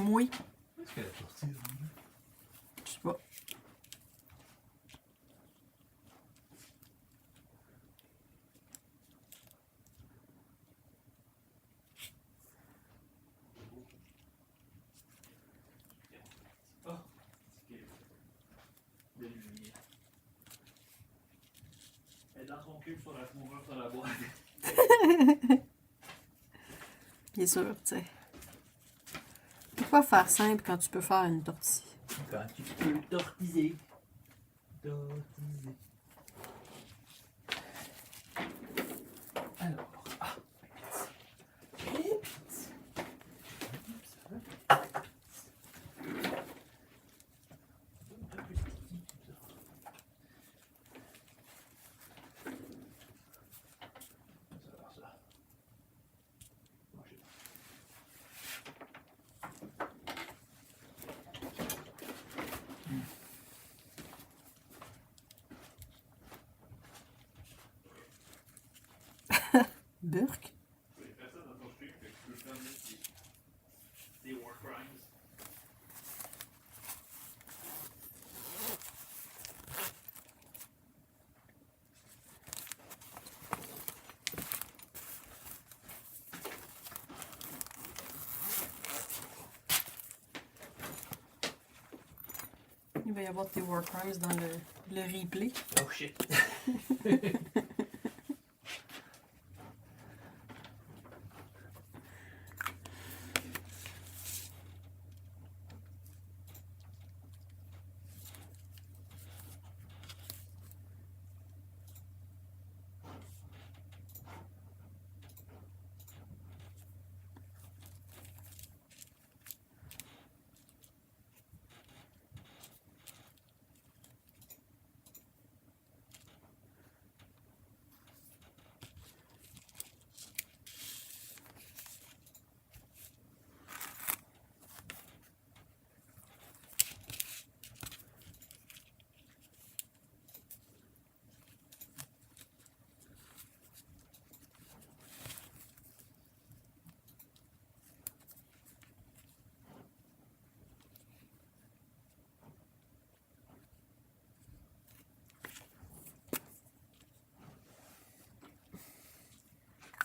moi. Qu'est-ce qu'elle a sorti là? Je sais pas. Oh! De lumière. Elle est dans son cul sur la fourrure sur la boîte. Bien sûr, tu sais. Pourquoi faire simple quand tu peux faire une tortille? Quand tu peux tortiser. Tortiser. Alors, les petits. Burk? Il va y avoir tes war crimes dans le replay. Oh shit!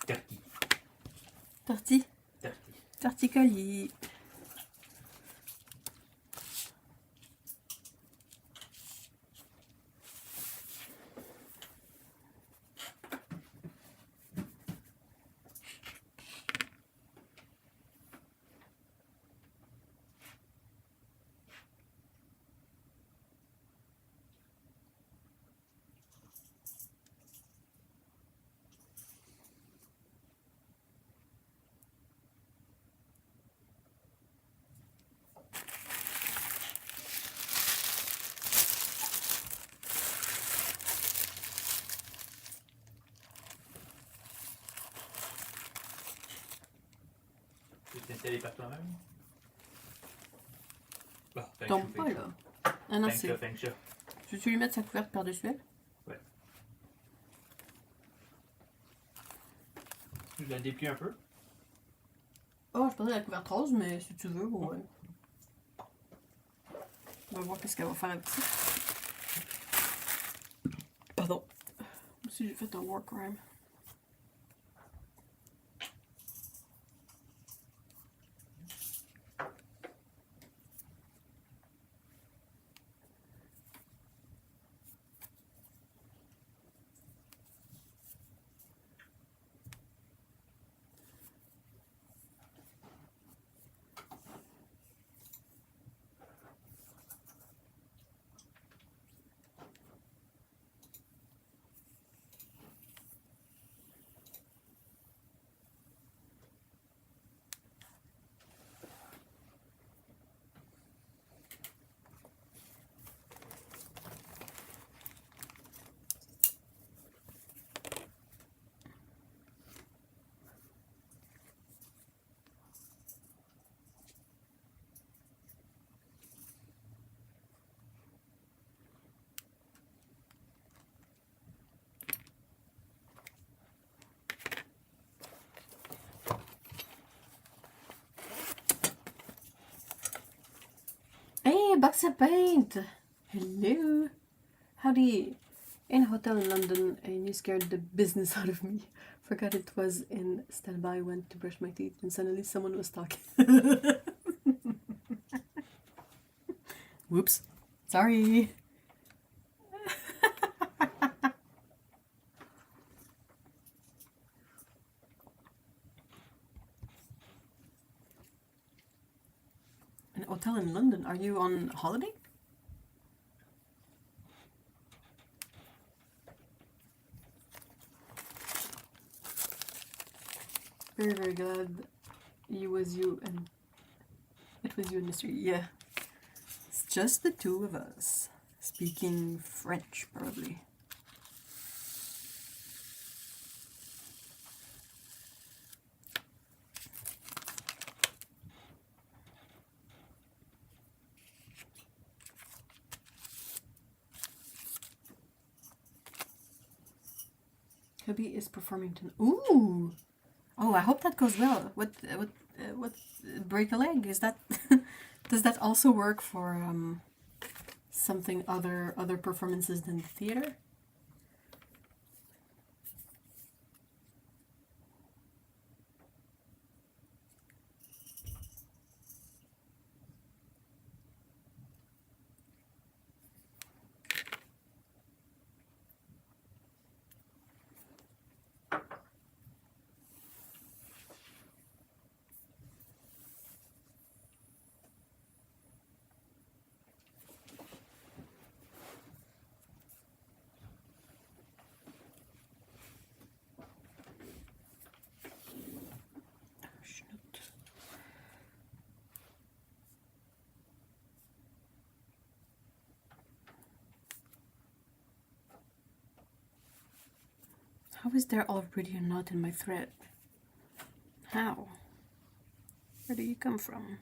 Turkey. Tortille? Turkey. Torticolis. Tu t'es installé par toi-même? Bon, Tombe pas là. Ah non, c'est. Feng Shui. Tu veux lui mettre sa couverte par-dessus elle? Ouais. Je la déplie un peu. Oh, je pensais la couverte rose, mais si tu veux, bon, ouais. On va voir qu'est-ce qu'elle va faire avec ça. Pardon. Si j'ai fait un war crime. box of paint! Hello! Howdy! In a hotel in London, and you scared the business out of me. Forgot it was in standby, went to brush my teeth, and suddenly someone was talking. Whoops. Sorry. An hotel in London? Are you on holiday? Very, very glad it was you and the street. Yeah. It's just the two of us. Speaking French, probably. Hubby is performing tonight. Ooh! Oh, I hope that goes well. What break a leg? Is that does that also work for something other performances than the theater? How is there already a knot in my thread? How? Where do you come from?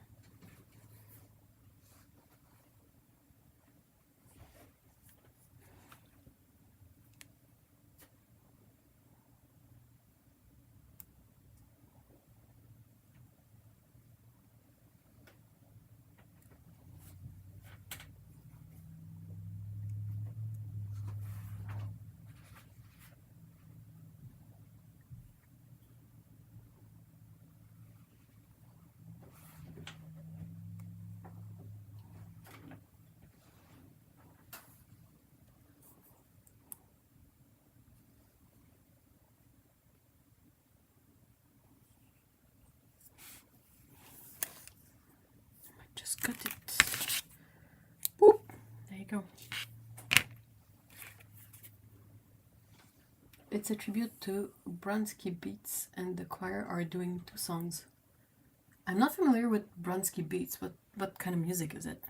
Just cut it. Boop. There you go. It's a tribute to Bronski Beats, and the choir are doing 2 songs. I'm not familiar with Bronski Beats. What kind of music is it?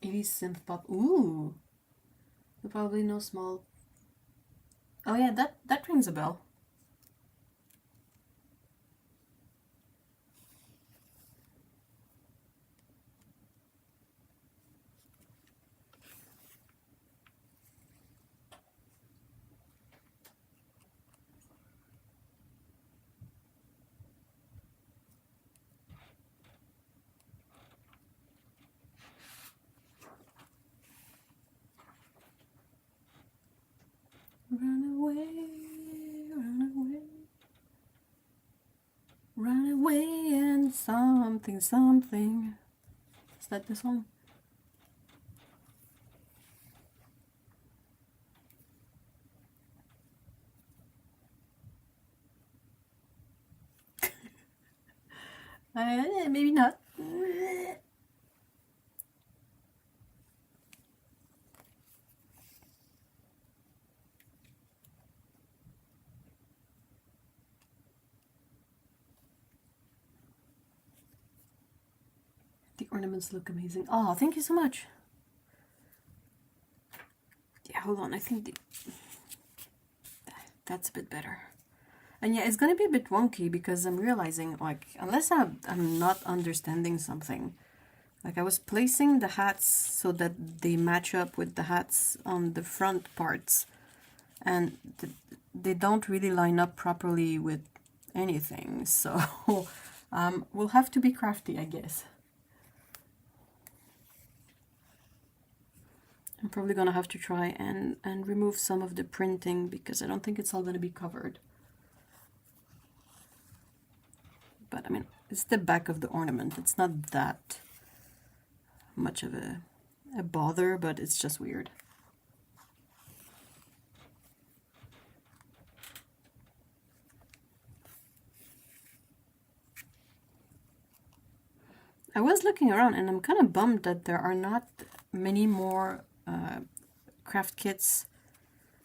It is synth pop. Ooh, you probably know Small. Oh yeah, that rings a bell. Run away, run away, run away, and something, something. Is that the song? Maybe not. The ornaments look amazing. Oh, thank you so much. Yeah, hold on. I think that's a bit better. And yeah, it's gonna be a bit wonky because I'm realizing, like, unless I'm not understanding something, like I was placing the hats so that they match up with the hats on the front parts, and they don't really line up properly with anything. So we'll have to be crafty, I guess. I'm probably gonna have to try and remove some of the printing because I don't think it's all gonna be covered. But I mean, it's the back of the ornament. It's not that much of a bother, but it's just weird. I was looking around and I'm kind of bummed that there are not many more craft kits,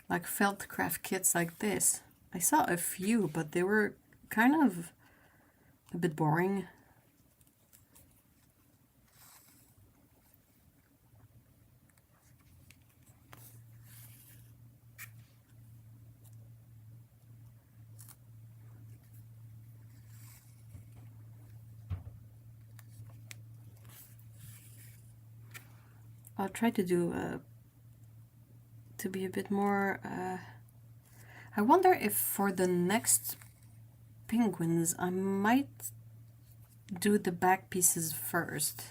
like felt craft kits like this. I saw a few, but they were kind of a bit boring. I'll try to do to be a bit more. I wonder if for the next penguins I might do the back pieces first,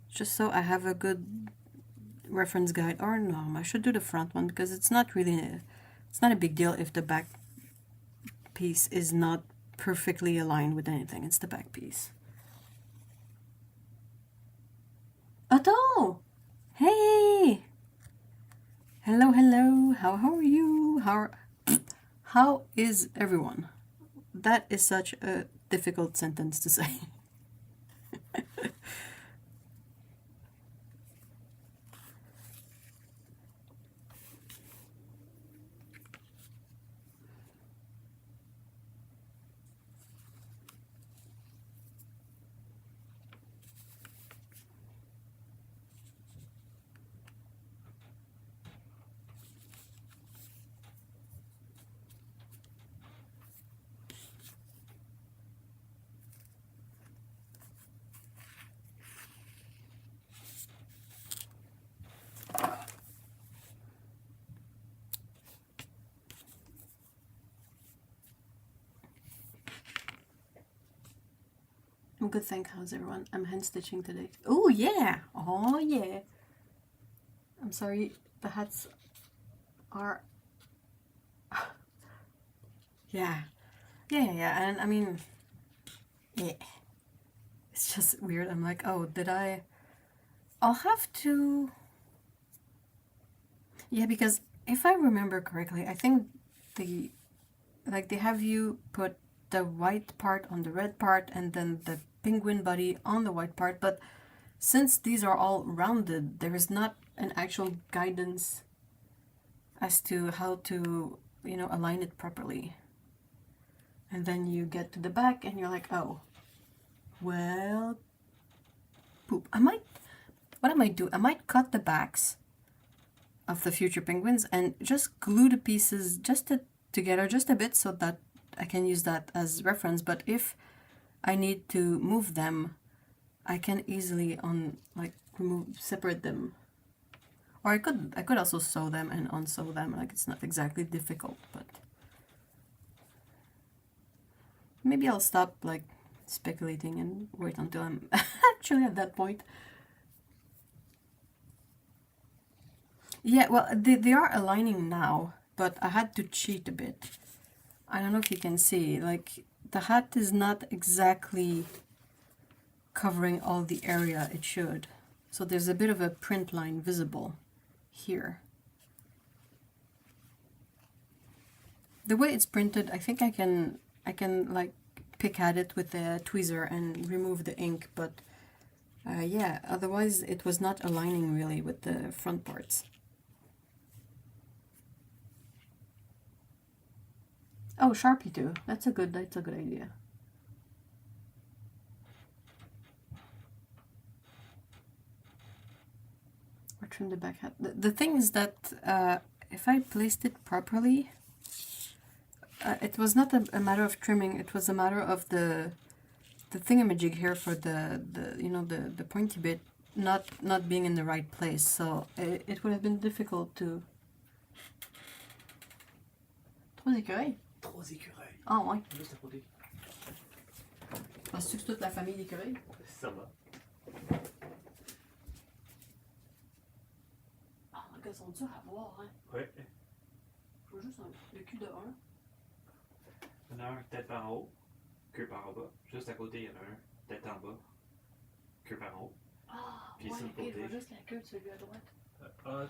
just so I have a good reference guide. Or no, I should do the front one because it's not really it's not a big deal if the back piece is not perfectly aligned with anything. It's the back piece. Otto! Hey! Hello, hello. How are you? How is everyone? That is such a difficult sentence to say. I'm good, thanks. How's everyone? I'm hand stitching today. Oh yeah! Oh yeah! I'm sorry, the hats are... yeah. Yeah, and I mean... yeah. It's just weird. I'm like, oh, did I... I'll have to... yeah, because if I remember correctly, I think they have you put the white part on the red part and then the penguin body on the white part, but since these are all rounded, there is not an actual guidance as to how to, you know, align it properly. And then you get to the back and you're like, oh, well, poop. What I might do, I might cut the backs of the future penguins and just glue the pieces together just a bit so that I can use that as reference. But if I need to move them, I can easily separate them. Or I could also sew them and unsew them. Like, it's not exactly difficult, but maybe I'll stop like speculating and wait until I'm actually at that point. Yeah, well, they are aligning now, but I had to cheat a bit. I don't know if you can see, like, the hat is not exactly covering all the area it should. So there's a bit of a print line visible here. The way it's printed, I think I can like pick at it with a tweezer and remove the ink, but yeah, otherwise it was not aligning really with the front parts. Oh, Sharpie too. That's a good idea. trim the back hat. The thing is that if I placed it properly, it was not a matter of trimming. It was a matter of the thingamajig here for the you know, the pointy bit not being in the right place. So it would have been difficult to. 3 écureuils. 3 écureuils. Ah ouais. Juste à côté. Penses-tu que c'est toute la famille d'écureuils? Ça va. Ah, ils sont durs à voir, hein. Ouais. Je vois juste le cul de un. Il y en a un tête par en haut, queue par en bas. Juste à côté, il y en a un tête en bas, queue par en haut. Ah, Puis ouais, sur le ok, côté. je vois juste la queue de celui à droite. Ouais,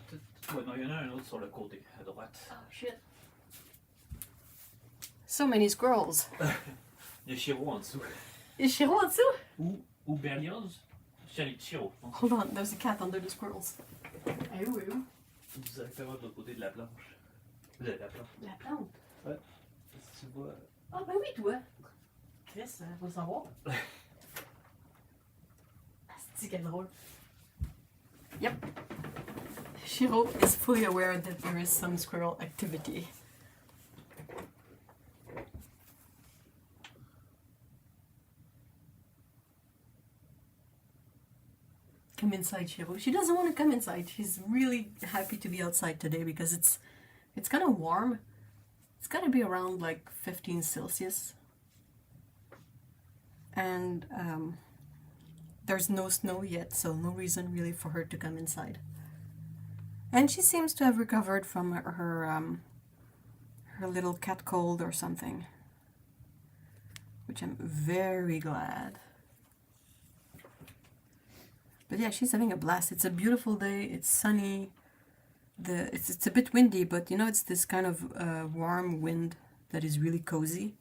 non, il y en a un autre sur le côté, à droite. Oh, shit. So many squirrels. Il y a Chiro en dessous. Is Shiro en dessous? Ou Berlioz. C'est Chiro, je pense. Hold on, there's a cat under the squirrels. Eh où, eh où? Directement de l'autre côté de la planche. De la planche. La plante. Ouais. Si tu vois. Ah, ben oui, toi. Chris, faut le savoir. Ah, c'est quel drôle. Yep. Shiro is fully aware that there is some squirrel activity. Come inside, Shiro. She doesn't want to come inside. She's really happy to be outside today because it's kind of warm. It's gotta be around like 15 Celsius. And there's no snow yet, so no reason really for her to come inside. And she seems to have recovered from her little cat cold or something, which I'm very glad. But yeah, she's having a blast. It's a beautiful day. It's sunny. It's a bit windy, but you know, it's this kind of warm wind that is really cozy.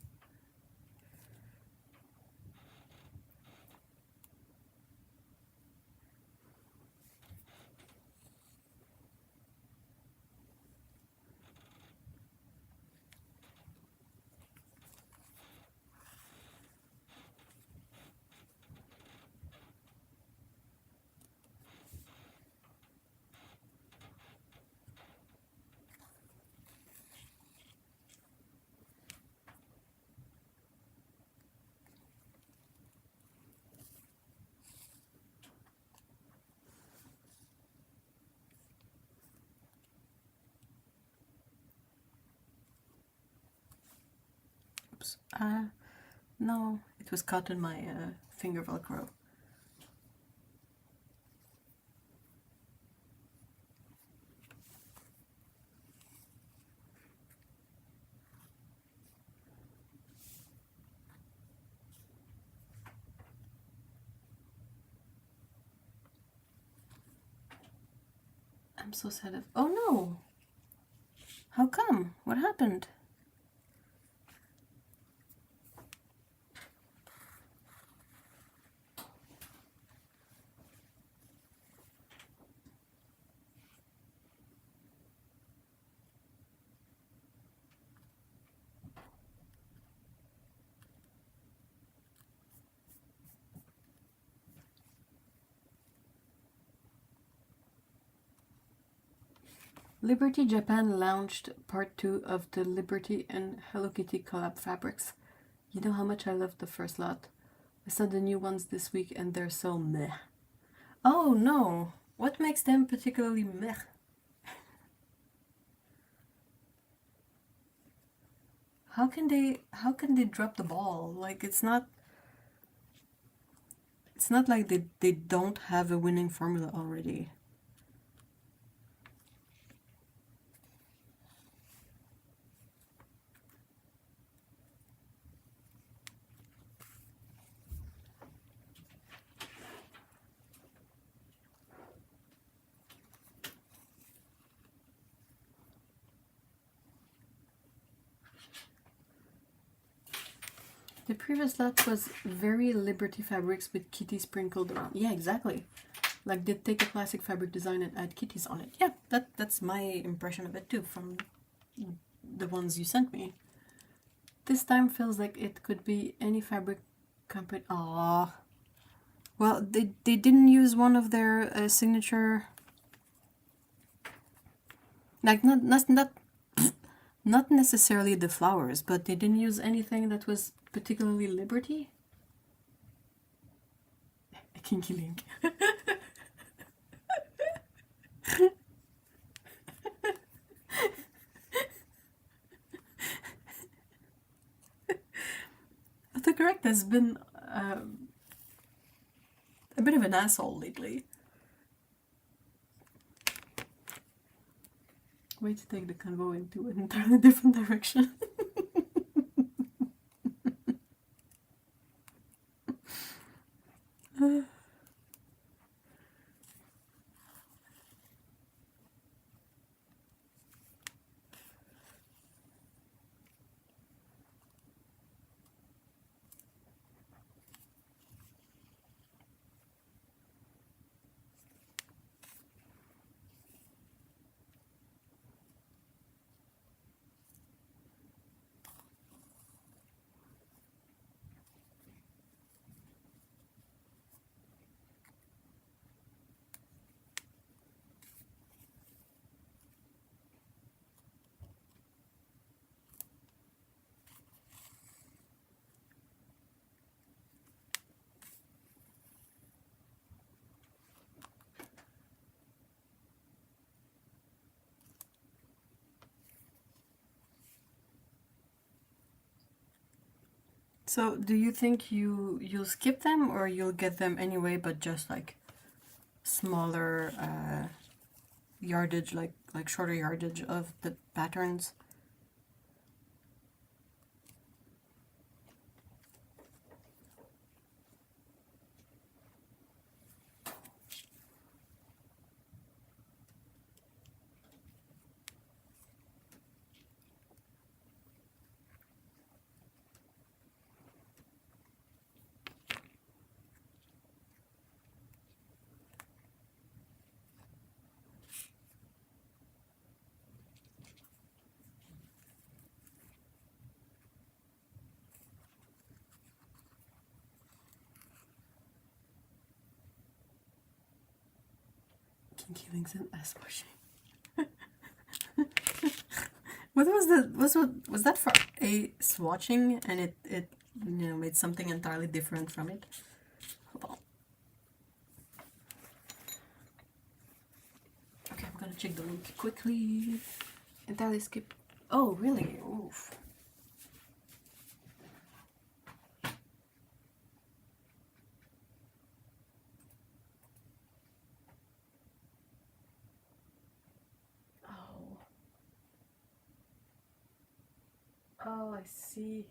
Oops. No, it was caught in my finger Velcro. I'm so sad. Oh no! How come? What happened? Liberty Japan launched part 2 of the Liberty and Hello Kitty collab fabrics. You know how much I loved the first lot. I saw the new ones this week and they're so meh. Oh no! What makes them particularly meh? How can they drop the ball? Like it's not like they don't have a winning formula already. The previous lot was very Liberty fabrics with kitty sprinkled around. Yeah, exactly. Like they take a classic fabric design and add kitties on it. Yeah, that's my impression of it too from the ones you sent me. This time feels like it could be any fabric company. Ah, well, they didn't use one of their signature Like not necessarily the flowers, but they didn't use anything that was particularly Liberty. A kinky link. Autocorrect has been a bit of an asshole lately. Way to take the convo into an entirely different direction. So, do you think you'll skip them, or you'll get them anyway, but just like smaller yardage, like shorter yardage of the patterns? Kinky links and ass washing. What was that for a swatching, and it made something entirely different from it? Hold on. Okay, I'm gonna check the link quickly. Entirely skip. Oh, really? Oof. Oh. Oh, I see.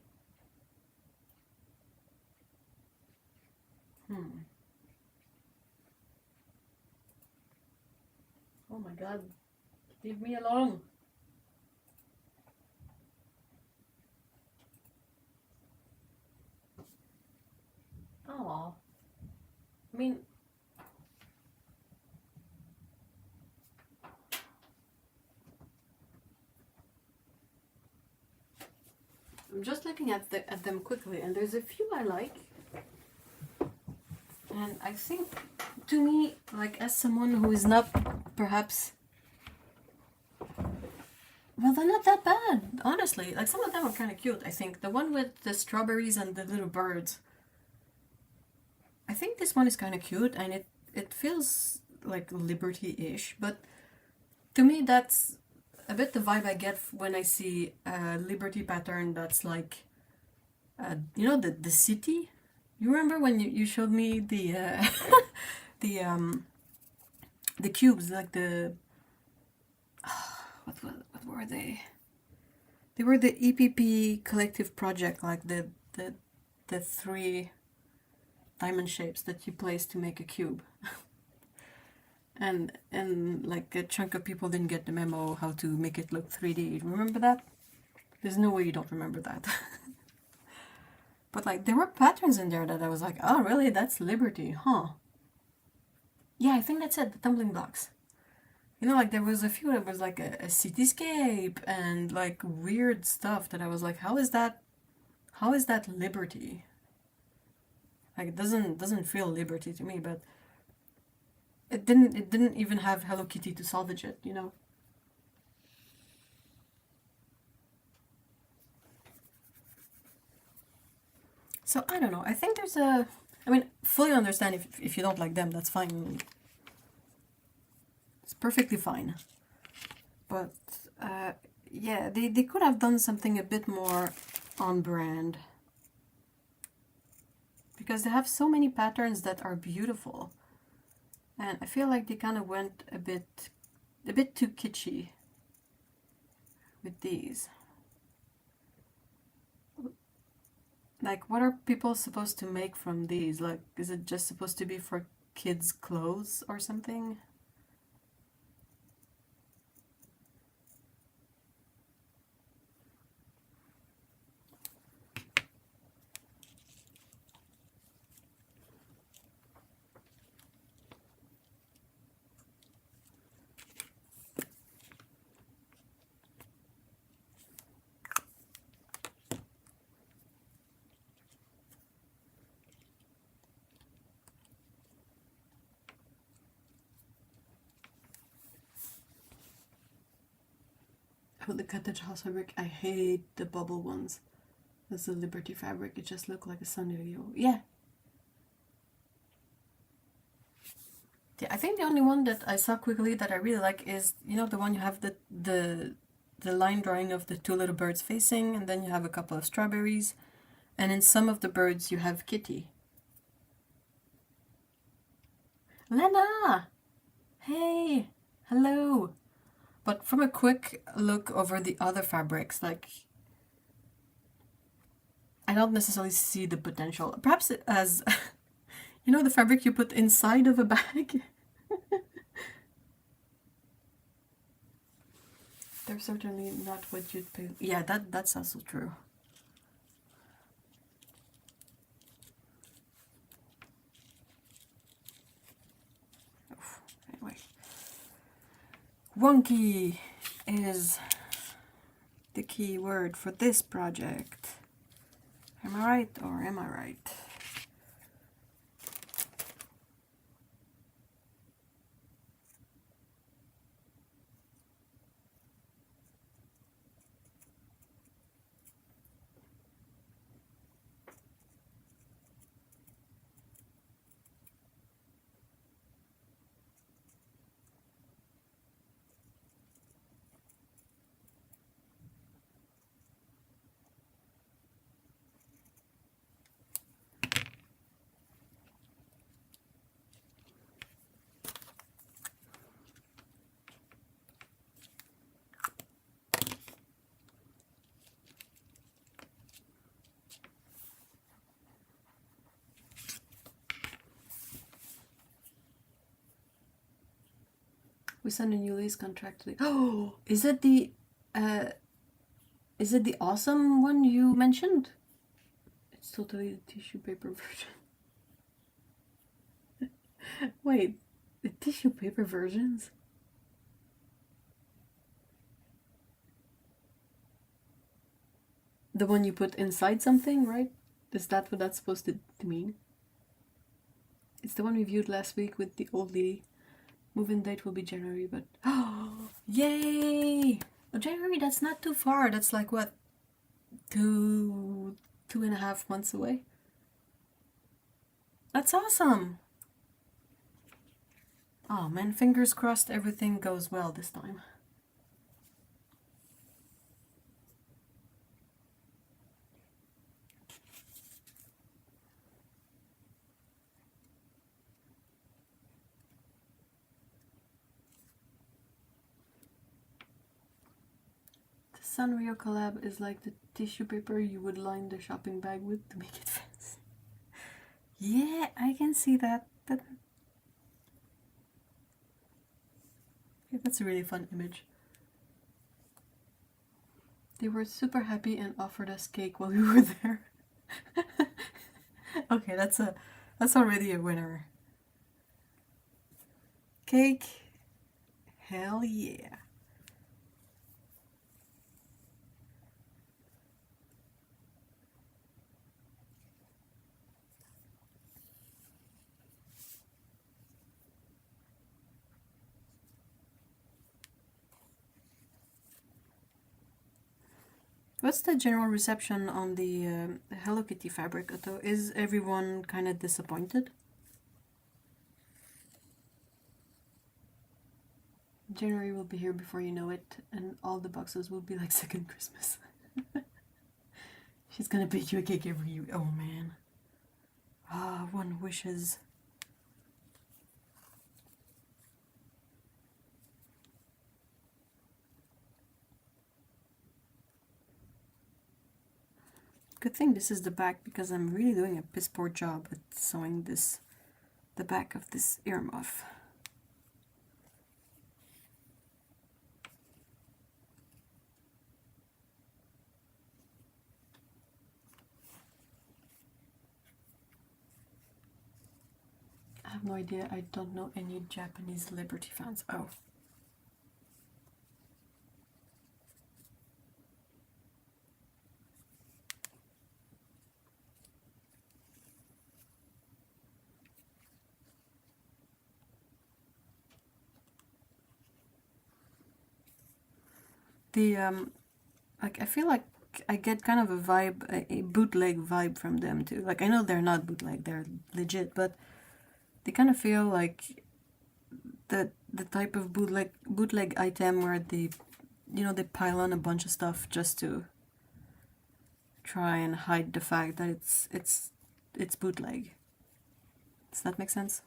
Oh my god. Leave me alone. Oh. I mean, I'm just looking at them quickly, and there's a few I like. And I think, to me, like, as someone who is not perhaps, well, they're not that bad, honestly. Like, some of them are kind of cute, I think. The one with the strawberries and the little birds, I think this one is kind of cute, and it feels like Liberty-ish, but to me that's a bit the vibe I get when I see a Liberty pattern that's like, the city. You remember when you showed me the the cubes, like the what were they? They were the EPP collective project, like the three diamond shapes that you place to make a cube. and like a chunk of people didn't get the memo how to make it look 3D. Remember that? There's no way you don't remember that. But like, there were patterns in there that I was like, oh really, that's Liberty, huh? Yeah, I think that's it, the tumbling blocks. Like, there was a few that was like a cityscape and like weird stuff that I was like, how is that Liberty? Like, it doesn't feel Liberty to me, but it didn't even have Hello Kitty to salvage it, So I don't know. I think there's a... I mean, fully understand if you don't like them, that's fine. It's perfectly fine. But yeah, they could have done something a bit more on brand. Because they have so many patterns that are beautiful. And I feel like they kind of went a bit too kitschy with these. Like, what are people supposed to make from these? Like, is it just supposed to be for kids' clothes or something? Oh, the cottage house fabric. I hate the bubble ones. That's the Liberty fabric. It just looked like a Sunny Leo. Yeah. Yeah, I think the only one that I saw quickly that I really like is, you know, the one you have the line drawing of the two little birds facing, and then you have a couple of strawberries, and in some of the birds you have Kitty. Lena! Hey! Hello! But from a quick look over the other fabrics, like, I don't necessarily see the potential. Perhaps as, you know, the fabric you put inside of a bag? They're certainly not what you'd pay. Yeah, that's also true. Anyway. Wonky is the key word for this project. Am I right or am I right? We signed a new lease contract today. Oh, is it the awesome one you mentioned? It's totally the tissue paper version. Wait, the tissue paper versions? The one you put inside something, right? Is that what that's supposed to mean? It's the one we viewed last week with the old lady. Move-in date will be January, but... Oh, yay! Oh, January, that's not too far. That's like, what? 2.5 months away? That's awesome! Oh man, fingers crossed everything goes well this time. Sanrio collab is like the tissue paper you would line the shopping bag with to make it fancy. Yeah, I can see that. Yeah, that's a really fun image. They were super happy and offered us cake while we were there. Okay, that's already a winner. Cake. Hell yeah. What's the general reception on the Hello Kitty fabric, Otto? Is everyone kind of disappointed? January will be here before you know it, and all the boxes will be like second Christmas. She's gonna bake you a cake every year. Oh man. Ah, one wishes. Good thing this is the back, because I'm really doing a piss poor job at sewing this, the back of this earmuff. I have no idea. I don't know any Japanese Liberty fans. Oh. The like, I feel like I get kind of a vibe, a bootleg vibe from them too. Like, I know they're not bootleg, they're legit, but they kind of feel like the type of bootleg item where they, you know, they pile on a bunch of stuff just to try and hide the fact that it's bootleg. Does that make sense?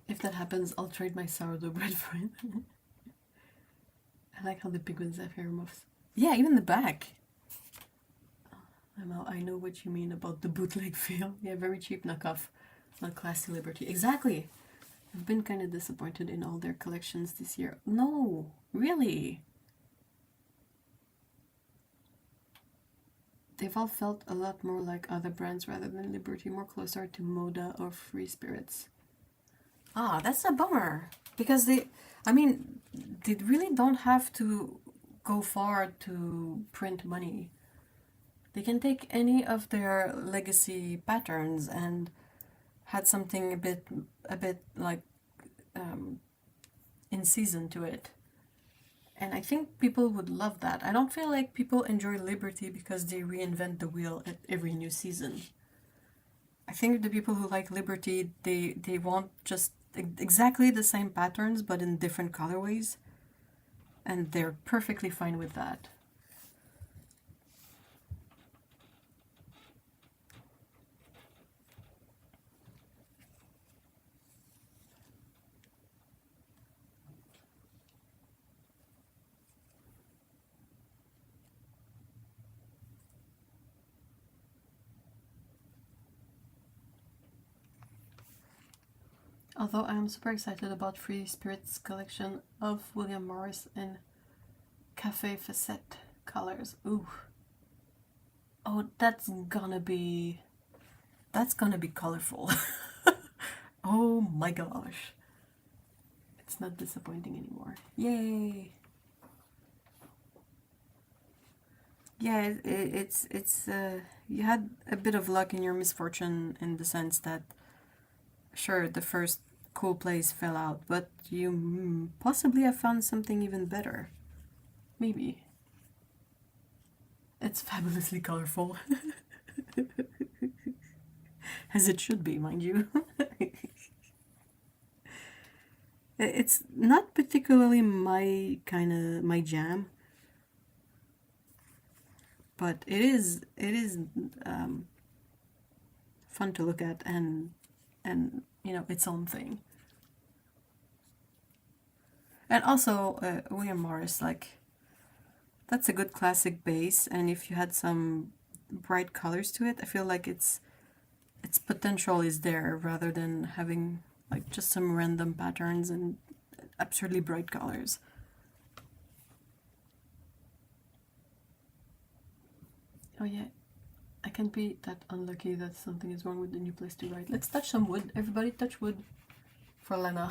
If that happens, I'll trade my sourdough bread for it. I like how the big ones have hair muffs. Yeah, even the back. I know what you mean about the bootleg feel. Yeah, very cheap knockoff. Not classy Liberty. Exactly. I've been kind of disappointed in all their collections this year. No, really. They've all felt a lot more like other brands rather than Liberty, more closer to Moda or Free Spirits. Ah, that's a bummer. Because they really don't have to go far to print money. They can take any of their legacy patterns and had something a bit like in season to it. And I think people would love that. I don't feel like people enjoy Liberty because they reinvent the wheel at every new season. I think the people who like Liberty, they want just exactly the same patterns but in different colorways. And they're perfectly fine with that. Although I am super excited about Free Spirits collection of William Morris in Cafe Facette colors. Ooh. Oh, that's gonna be colorful. Oh my gosh. It's not disappointing anymore. Yay! Yeah, it's you had a bit of luck in your misfortune in the sense that, sure, the first cool place fell out, but you possibly have found something even better. Maybe. It's fabulously colorful. As it should be, mind you. It's not particularly my jam, but it is fun to look at and you know, its own thing. And also, William Morris, like, that's a good classic base, and if you had some bright colors to it, I feel like its potential is there rather than having like just some random patterns and absurdly bright colors. Oh yeah, I can't be that unlucky that something is wrong with the new place to write. Let's touch some wood. Everybody touch wood for Lena.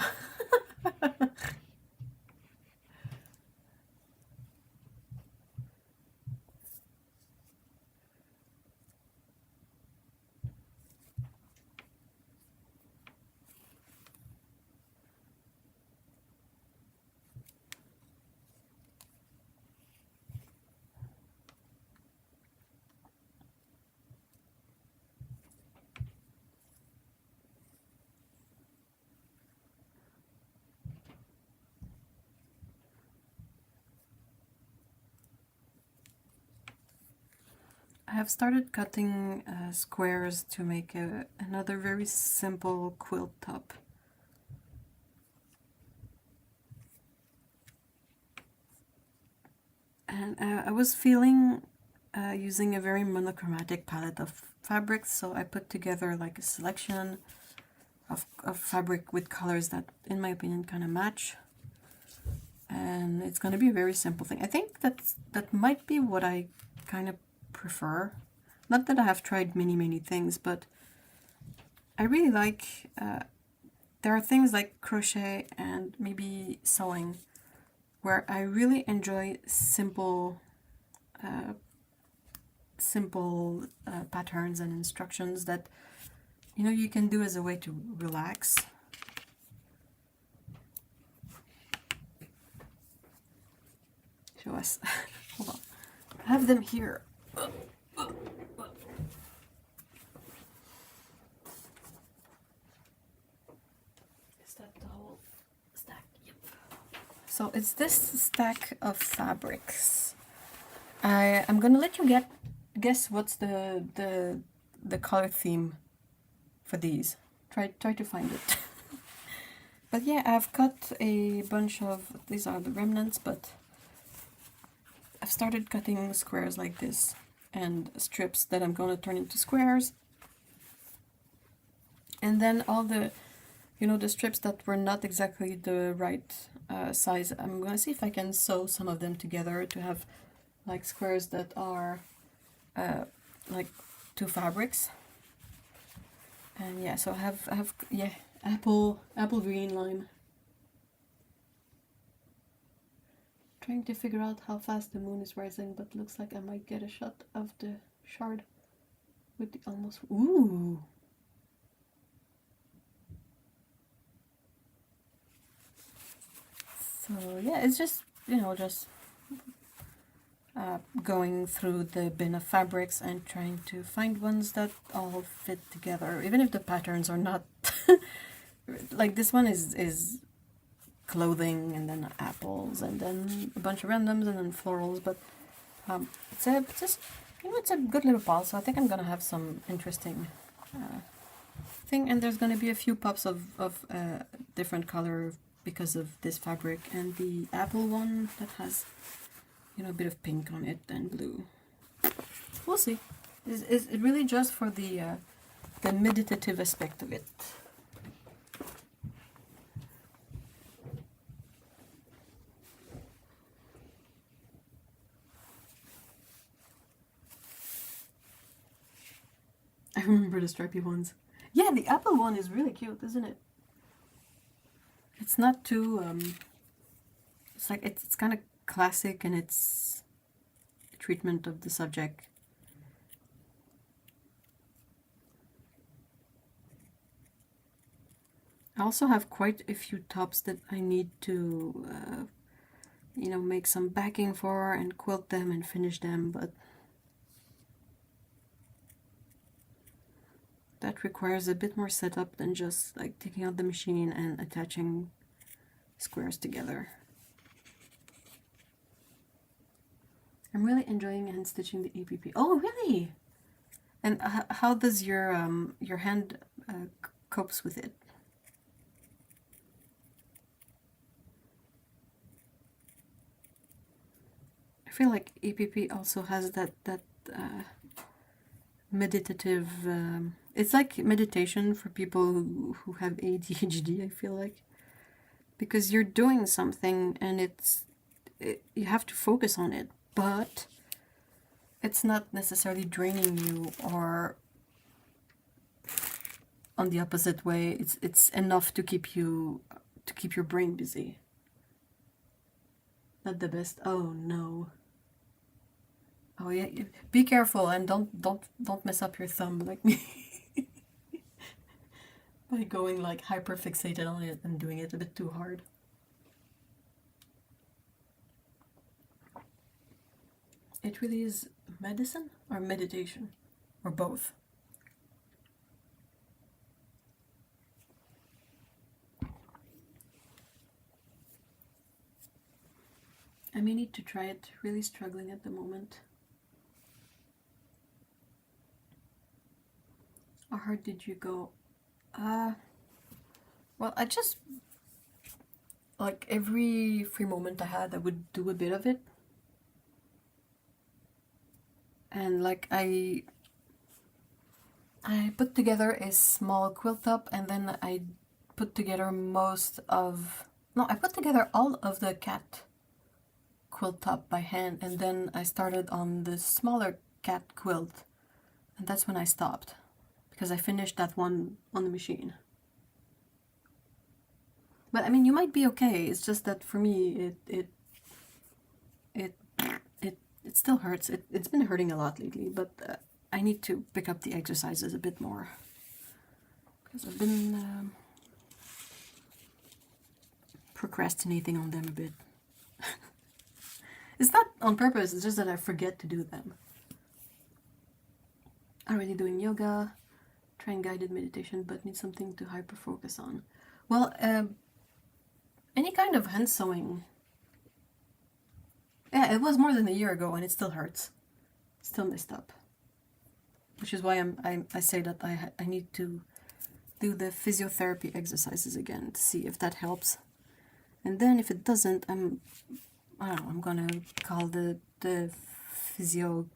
I have started cutting squares to make another very simple quilt top. And I was feeling using a very monochromatic palette of fabrics, so I put together like a selection of fabric with colors that, in my opinion, kind of match. And it's going to be a very simple thing. I think that might be what I kind of prefer. Not that I have tried many things, but I really like, there are things like crochet and maybe sewing where I really enjoy simple patterns and instructions that, you know, you can do as a way to relax. Show us. Hold on. I have them here. Is that the whole stack? Yep. So it's this stack of fabrics. I'm gonna let you guess what's the color theme for these. Try to find it. But yeah, I've cut a bunch of, these are the remnants, but I've started cutting squares like this and strips that I'm going to turn into squares. And then all the, you know, the strips that were not exactly the right size, I'm going to see if I can sew some of them together to have like squares that are like two fabrics. And yeah, so I have yeah, apple green line. Trying to figure out how fast the moon is rising, but looks like I might get a shot of the shard with the almost, ooh. So yeah, it's just, you know, just going through the bin of fabrics and trying to find ones that all fit together, even if the patterns are not like this one is clothing and then apples and then a bunch of randoms and then florals, but it's just, you know, it's a good little pile, so I think I'm gonna have some interesting thing, and there's gonna be a few pops of different color because of this fabric and the apple one that has, you know, a bit of pink on it and blue. We'll see. Is it really just for the meditative aspect of it? I remember the stripy ones. Yeah, the apple one is really cute, isn't it? It's not too it's like it's kind of classic in its treatment of the subject. I also have quite a few tops that I need to you know, make some backing for and quilt them and finish them, but that requires a bit more setup than just like taking out the machine and attaching squares together. I'm really enjoying hand stitching the EPP. Oh, really? And how does your hand copes with it? feel like EPP also has that meditative. It's like meditation for people who have ADHD. I feel like, because you're doing something and you have to focus on it, but it's not necessarily draining you, or on the opposite way, it's enough to keep your brain busy. Not the best. Oh no. Oh yeah, be careful and don't mess up your thumb like me by going like hyper fixated on it and doing it a bit too hard. It really is medicine or meditation or both. I may need to try it. Really struggling at the moment. How hard did you go? Well, I just, like, every free moment I had, I would do a bit of it. And like I put together a small quilt top, and then I put together I put together all of the cat quilt top by hand, and then I started on the smaller cat quilt, and that's when I stopped, because I finished that one on the machine. But I mean, you might be okay. It's just that for me, it still hurts. It's been hurting a lot lately, but I need to pick up the exercises a bit more, because I've been procrastinating on them a bit. It's not on purpose, it's just that I forget to do them. Already doing yoga, trying guided meditation, but need something to hyper focus on. Well, any kind of hand sewing. Yeah, it was more than a year ago and it still hurts. Still messed up. Which is why I say that I need to do the physiotherapy exercises again to see if that helps. And then if it doesn't, I don't know, I'm gonna call the physio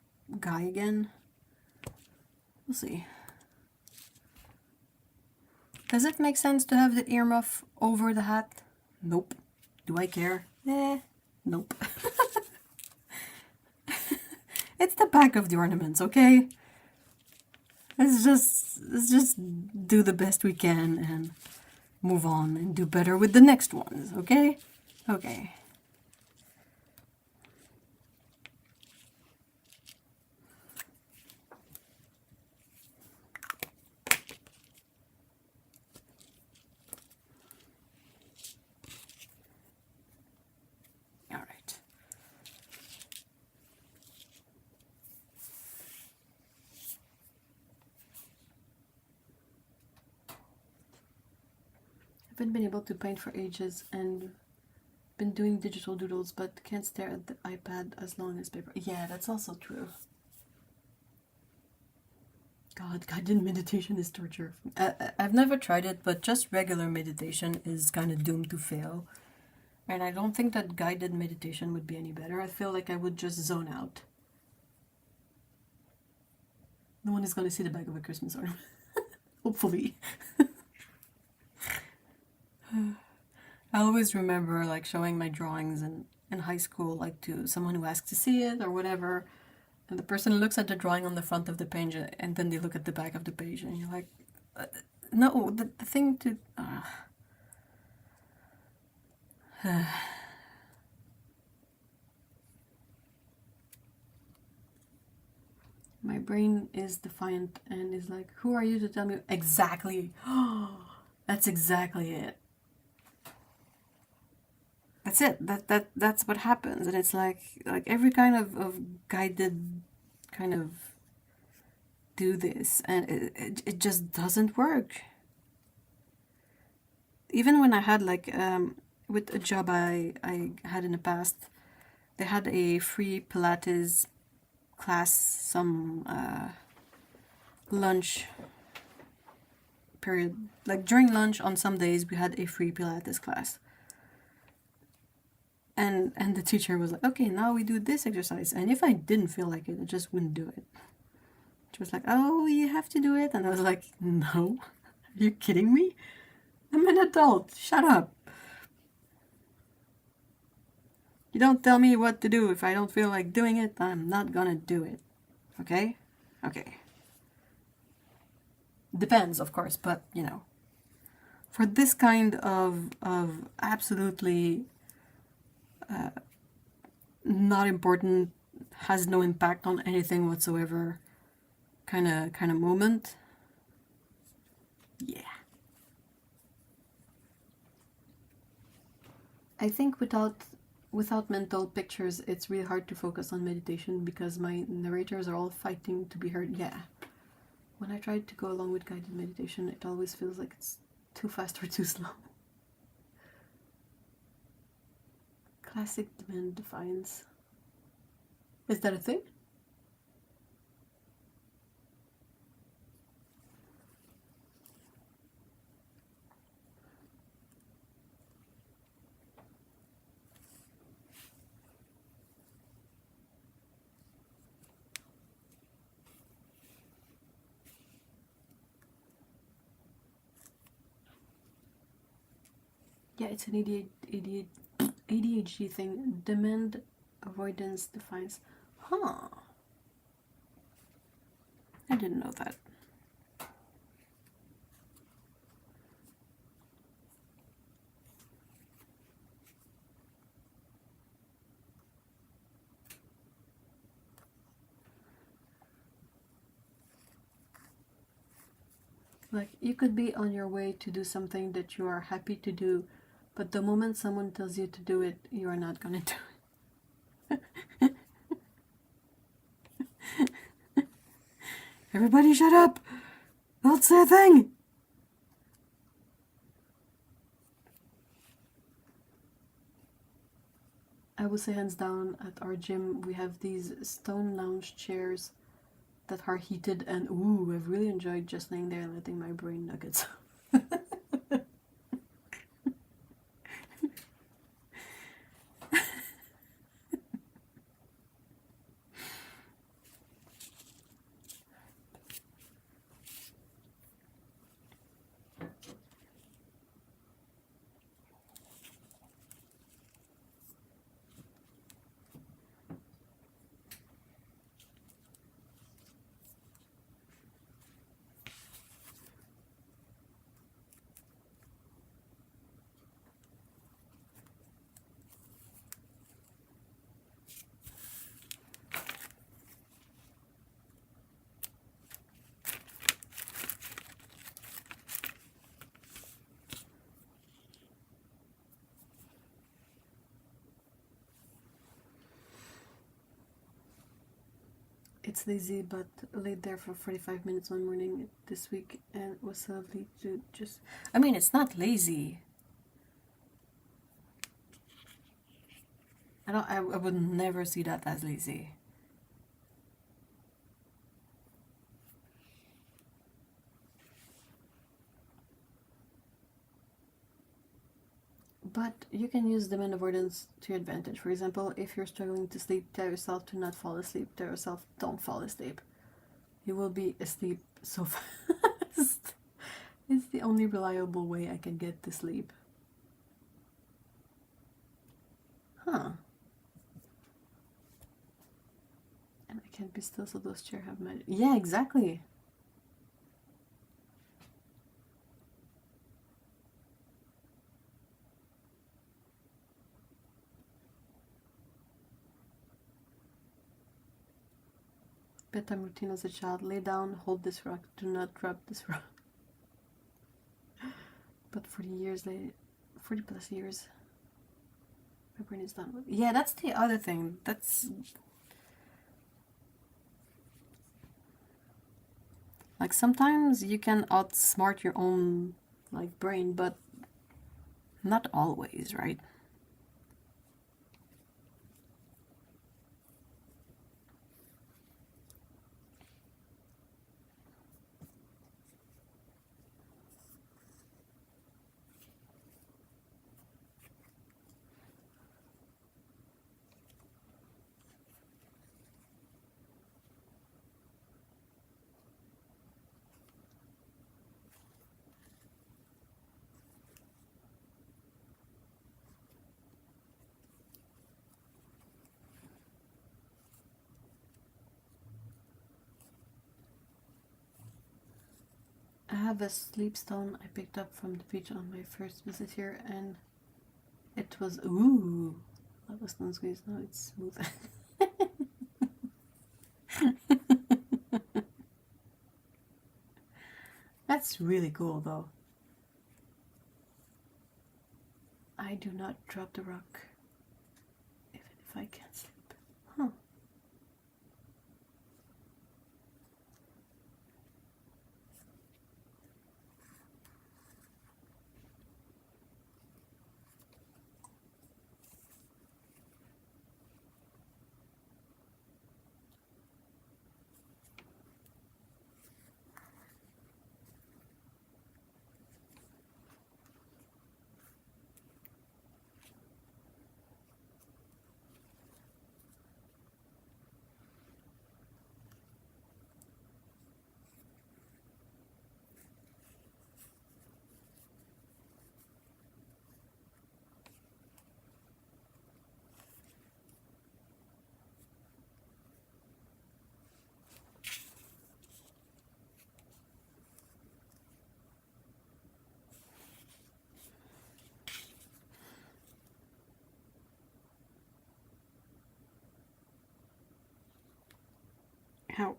guy again. We'll see. Does it make sense to have the earmuff over the hat? Nope. Do I care? Nope. It's the back of the ornaments, okay? Let's just do the best we can and move on and do better with the next ones, okay? Okay. All right. I haven't been able to paint for ages and been doing digital doodles, but can't stare at the iPad as long as paper. Yeah, that's also true. God, guided meditation is torture. I've never tried it, but just regular meditation is kind of doomed to fail. And I don't think that guided meditation would be any better. I feel like I would just zone out. No one is going to see the back of a Christmas ornament. Hopefully. I always remember like showing my drawings in high school, like to someone who asks to see it or whatever, and the person looks at the drawing on the front of the page and then they look at the back of the page and you're like, no, the thing to... My brain is defiant and is like, who are you to tell me? Exactly. That's exactly it. That's it. That's what happens. And it's like every kind of guided kind of do this, and it just doesn't work. Even when I had like with a job I had in the past, they had a free Pilates class, some lunch period. Like during lunch on some days we had a free Pilates class. And the teacher was like, okay, now we do this exercise. And if I didn't feel like it, I just wouldn't do it. She was like, oh, you have to do it. And I was like, no, are you kidding me? I'm an adult. Shut up. You don't tell me what to do. If I don't feel like doing it, I'm not gonna do it. Okay? Okay. Depends, of course, but you know. For this kind of absolutely not important, has no impact on anything whatsoever kind of moment, yeah. I think without mental pictures, it's really hard to focus on meditation because my narrators are all fighting to be heard. Yeah. When I try to go along with guided meditation, it always feels like it's too fast or too slow. Classic demand defiance. Is that a thing? Yeah, it's an ADHD thing. Demand avoidance defiance. Huh. I didn't know that. Like, you could be on your way to do something that you are happy to do, but the moment someone tells you to do it, you are not gonna do it. Everybody shut up! Don't say a thing! I would say hands down, at our gym we have these stone lounge chairs that are heated, and ooh, I've really enjoyed just laying there and letting my brain nuggets. It's lazy, but laid there for 45 minutes one morning this week and was so lovely to just... I mean, it's not lazy. I would never see that as lazy. But you can use demand avoidance to your advantage. For example, if you're struggling to sleep, tell yourself to not fall asleep. Tell yourself, don't fall asleep. You will be asleep so fast. It's the only reliable way I can get to sleep. Huh. And I can't be still, so those chairs have magic. Yeah, exactly. Bedtime routine as a child. Lay down, hold this rock, do not drop this rock. But 40 plus years, my brain is done with. Yeah, that's the other thing. That's like sometimes you can outsmart your own like brain, but not always, right? I have a sleep stone I picked up from the beach on my first visit here, and it was, ooh, that was not squeeze, now it's smooth. That's really cool though. I do not drop the rock even if I can't sleep. Huh. How?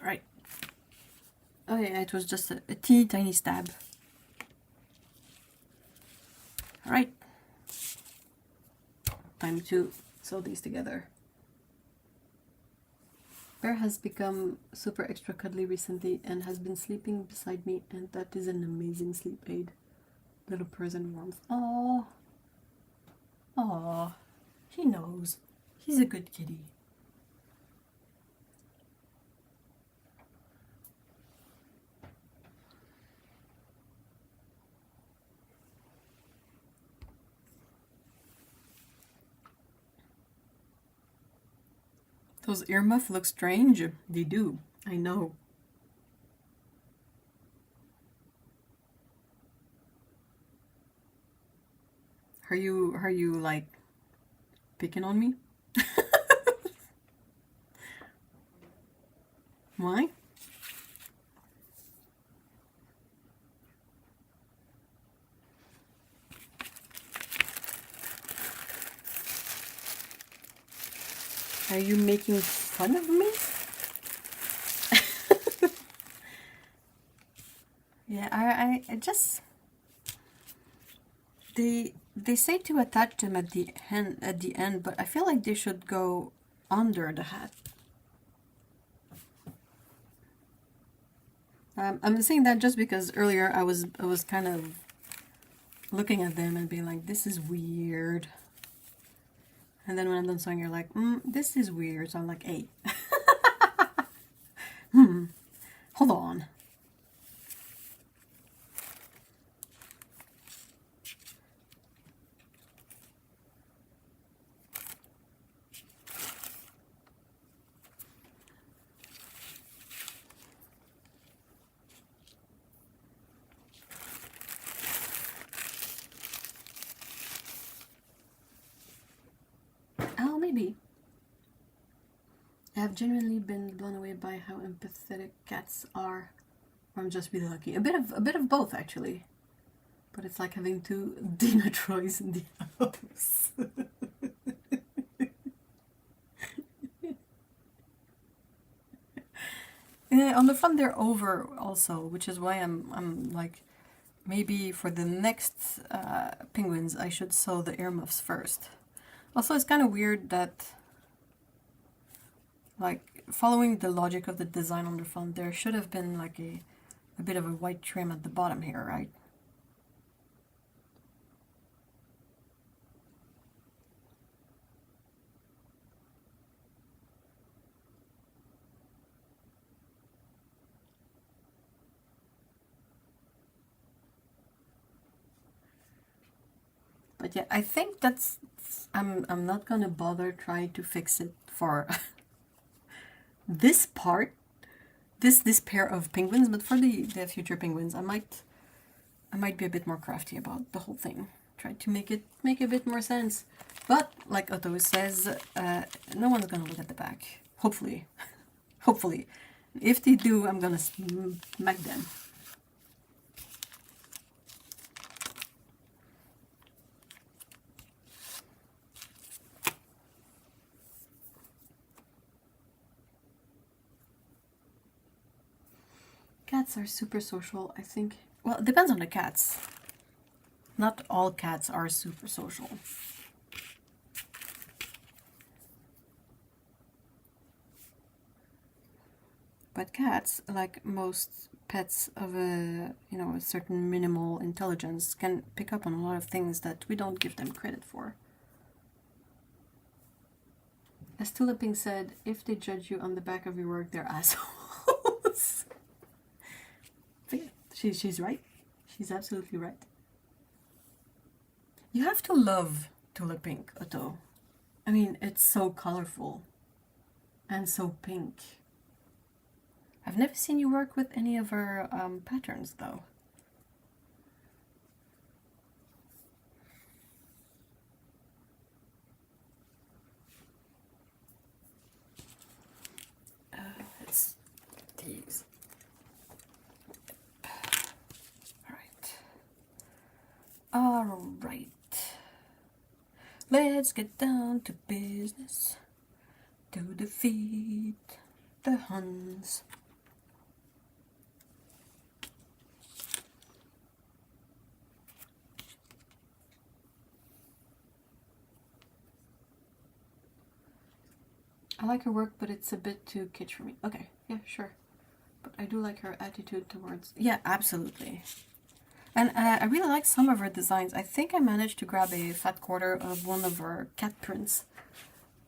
Right. Oh yeah, it was just a teeny tiny stab. Alright. Time to sew these together. Bear has become super extra cuddly recently and has been sleeping beside me, and that is an amazing sleep aid. Little present warmth. Aww. Aww. He knows. He's a good kitty. Those earmuffs look strange. They do. I know. Are you like picking on me? Why? Are you making fun of me? Yeah, I just they say to attach them at the end, but I feel like they should go under the hat. I'm saying that just because earlier I was kind of looking at them and being like, this is weird. And then when I'm done sewing, you're like, this is weird. So I'm like, hey, hold on. Oh, maybe. I have genuinely been blown away by how empathetic cats are. Or I'm just really lucky. A bit of both, actually. But it's like having two Dina Troys in the house. Yeah, on the front they're over also, which is why I'm like, maybe for the next penguins I should sew the earmuffs first. Also, it's kind of weird that, like, following the logic of the design on the front, there should have been like a bit of a white trim at the bottom here, right? But yeah, I think that's... I'm not gonna bother trying to fix it for this part, this pair of penguins, but for the future penguins, I might be a bit more crafty about the whole thing. Try to make it make a bit more sense. But like Otto says, no one's gonna look at the back. Hopefully, hopefully. If they do, I'm gonna smack them. Cats are super social, I think. Well, it depends on the cats. Not all cats are super social. But cats, like most pets of a, you know, a certain minimal intelligence, can pick up on a lot of things that we don't give them credit for. As Tuliping said, if they judge you on the back of your work, they're assholes. She's right. She's absolutely right. You have to love Tulip Pink, Otto. I mean, it's so colorful and so pink. I've never seen you work with any of her patterns, though. It's these. All right. Let's get down to business to defeat the Huns. I like her work, but it's a bit too kitsch for me. Okay, yeah, sure. But I do like her attitude towards... Yeah, absolutely. And I really like some of her designs. I think I managed to grab a fat quarter of one of her cat prints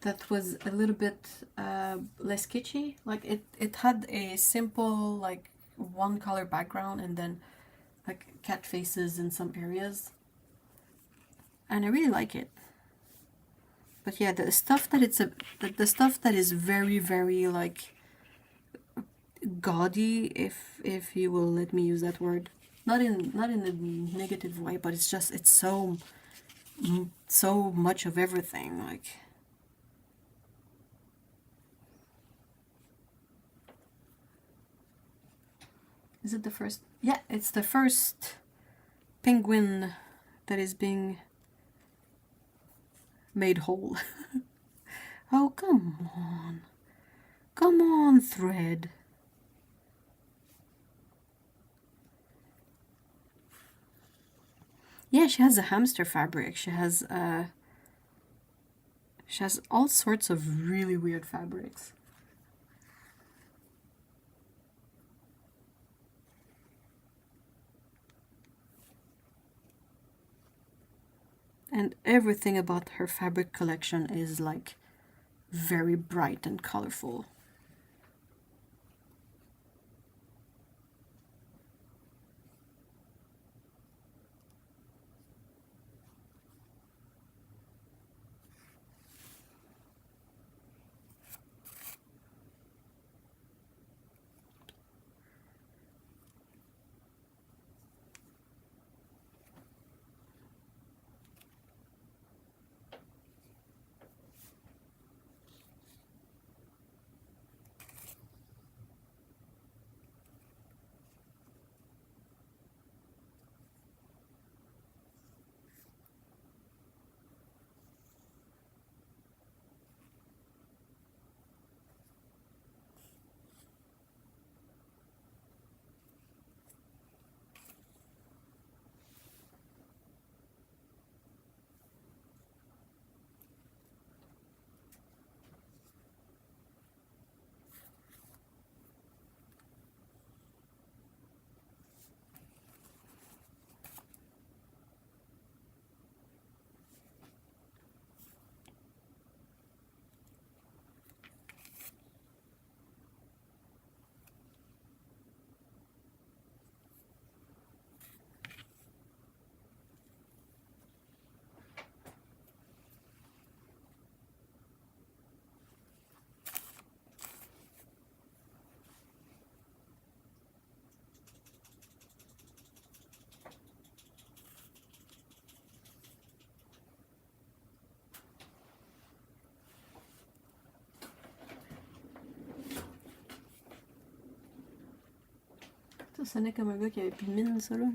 that was a little bit less kitschy. Like it had a simple, like, one color background and then like cat faces in some areas. And I really like it. But yeah, the stuff that the stuff that is very, very like gaudy, if you will let me use that word. Not in a negative way, but it's just, it's so much of everything. Like, is it the first? Yeah, it's the first penguin that is being made whole. Oh, come on. Come on, thread. Yeah, she has a hamster fabric. She has all sorts of really weird fabrics. And everything about her fabric collection is like very bright and colorful. Ça sonnait comme un gars qui avait plus de mine, ça là.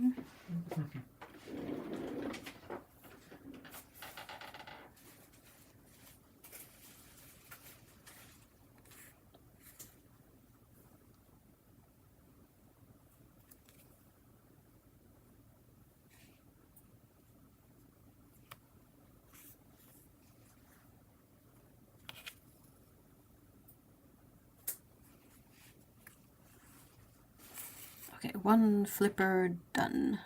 Okay, one flipper done.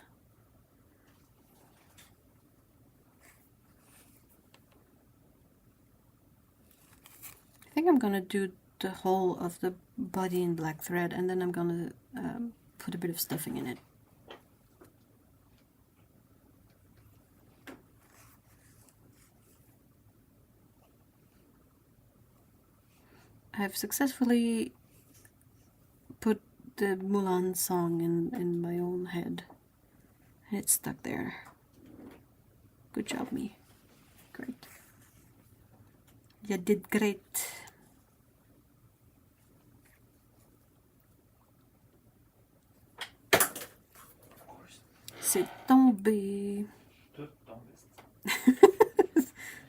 I think I'm gonna do the whole of the body in black thread, and then I'm gonna put a bit of stuffing in it. I've successfully put the Mulan song in my own head, and it's stuck there. Good job, me. Great. You did great. C'est tombé. Tout tombe.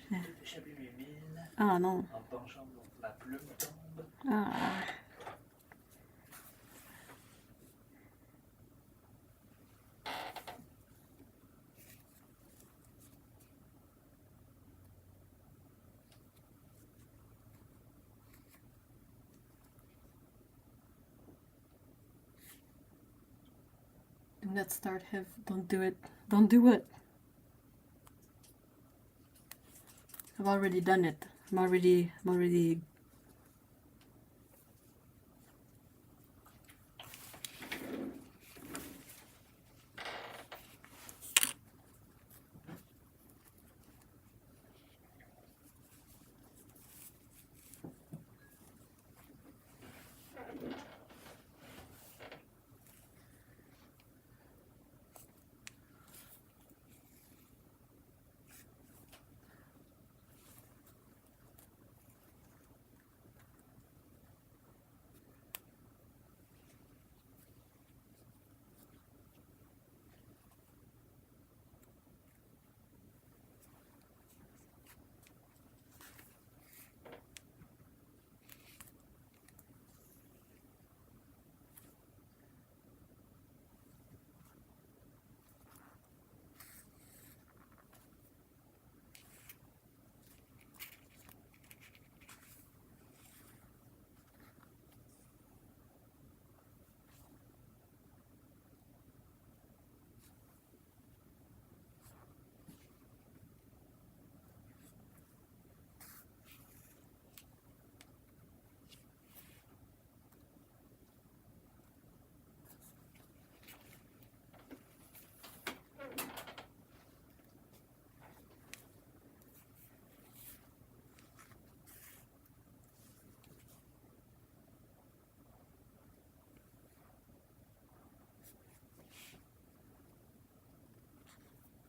J'ai échappé mes mines. Ah non. En penchant, ma plume tombe. Ah. Do not start have. Don't do it. Don't do it. I've already done it. I'm already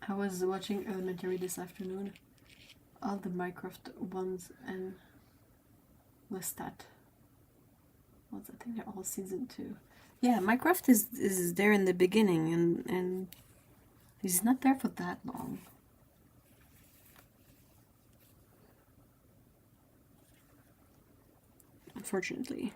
I was watching Elementary this afternoon, all the Minecraft ones, and Lestat. What's that thing? They're all season 2. Yeah, Minecraft is there in the beginning, and he's not there for that long. Unfortunately.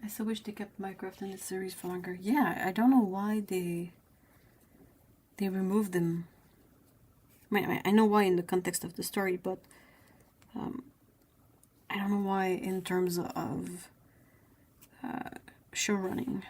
I so wish they kept Minecraft in the series for longer. Yeah, I don't know why they removed them. I know why in the context of the story, but I don't know why in terms of show running.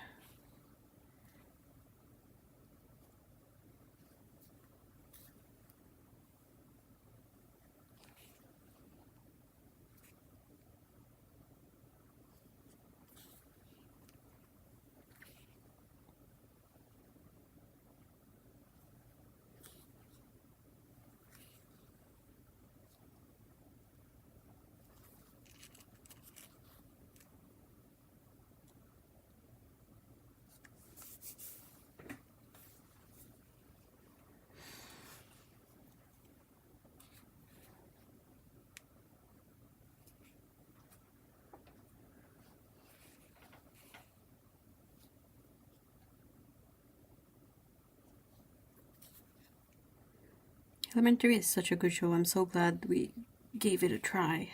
Elementary is such a good show. I'm so glad we gave it a try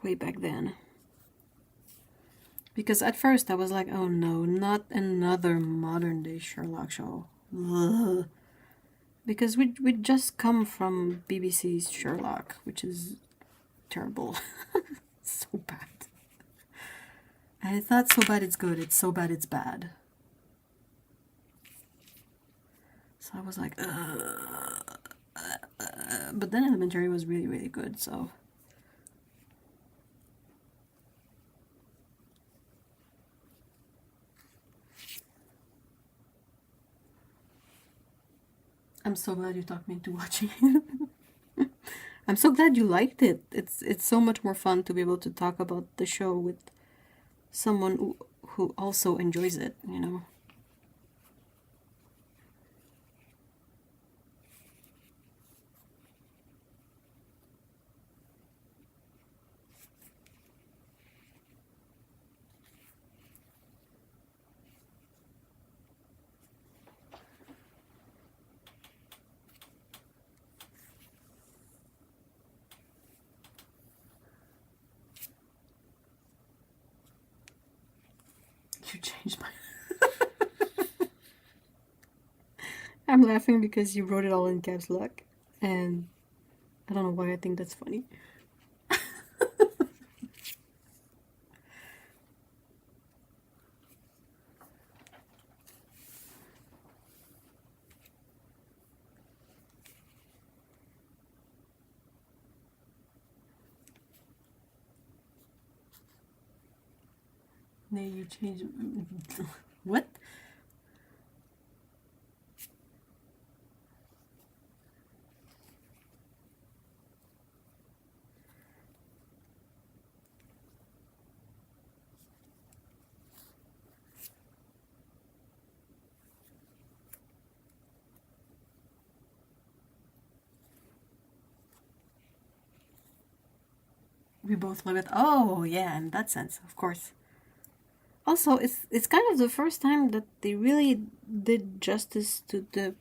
way back then. Because at first I was like, oh no, not another modern day Sherlock show. Ugh. Because we just come from BBC's Sherlock, which is terrible. So bad. And it's not so bad it's good, it's so bad it's bad. So I was like, but then Elementary was really, really good, so. I'm so glad you talked me into watching it. I'm so glad you liked it. It's so much more fun to be able to talk about the show with someone who also enjoys it, you know. You changed my... I'm laughing because you wrote it all in caps lock, and I don't know why I think that's funny. No, you changed... What? We both love it. Oh, yeah, in that sense, of course. Also, it's kind of the first time that they really did justice to the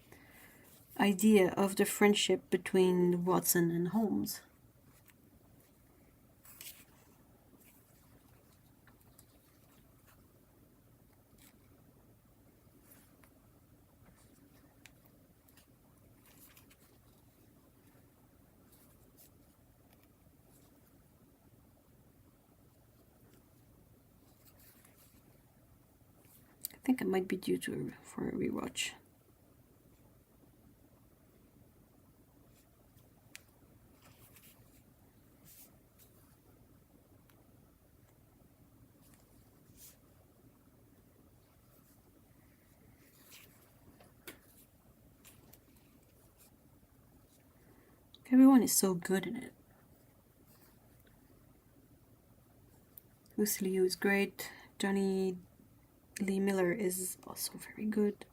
idea of the friendship between Watson and Holmes. I think it might be due to for a rewatch. Everyone is so good in it. Lucy Liu is great. Johnny Lee Miller is also very good.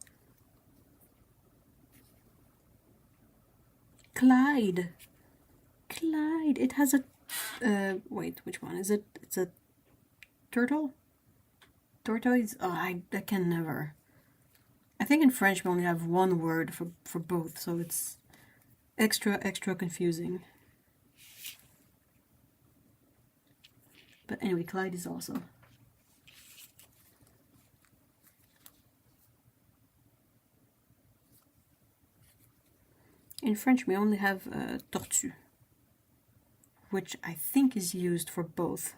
Clyde. Clyde. It has a... wait, which one is it? It's a turtle? Tortoise? Oh, I can never. I think in French we only have one word for both, so it's extra confusing. But anyway, Clyde is awesome. In French we only have tortue, which I think is used for both.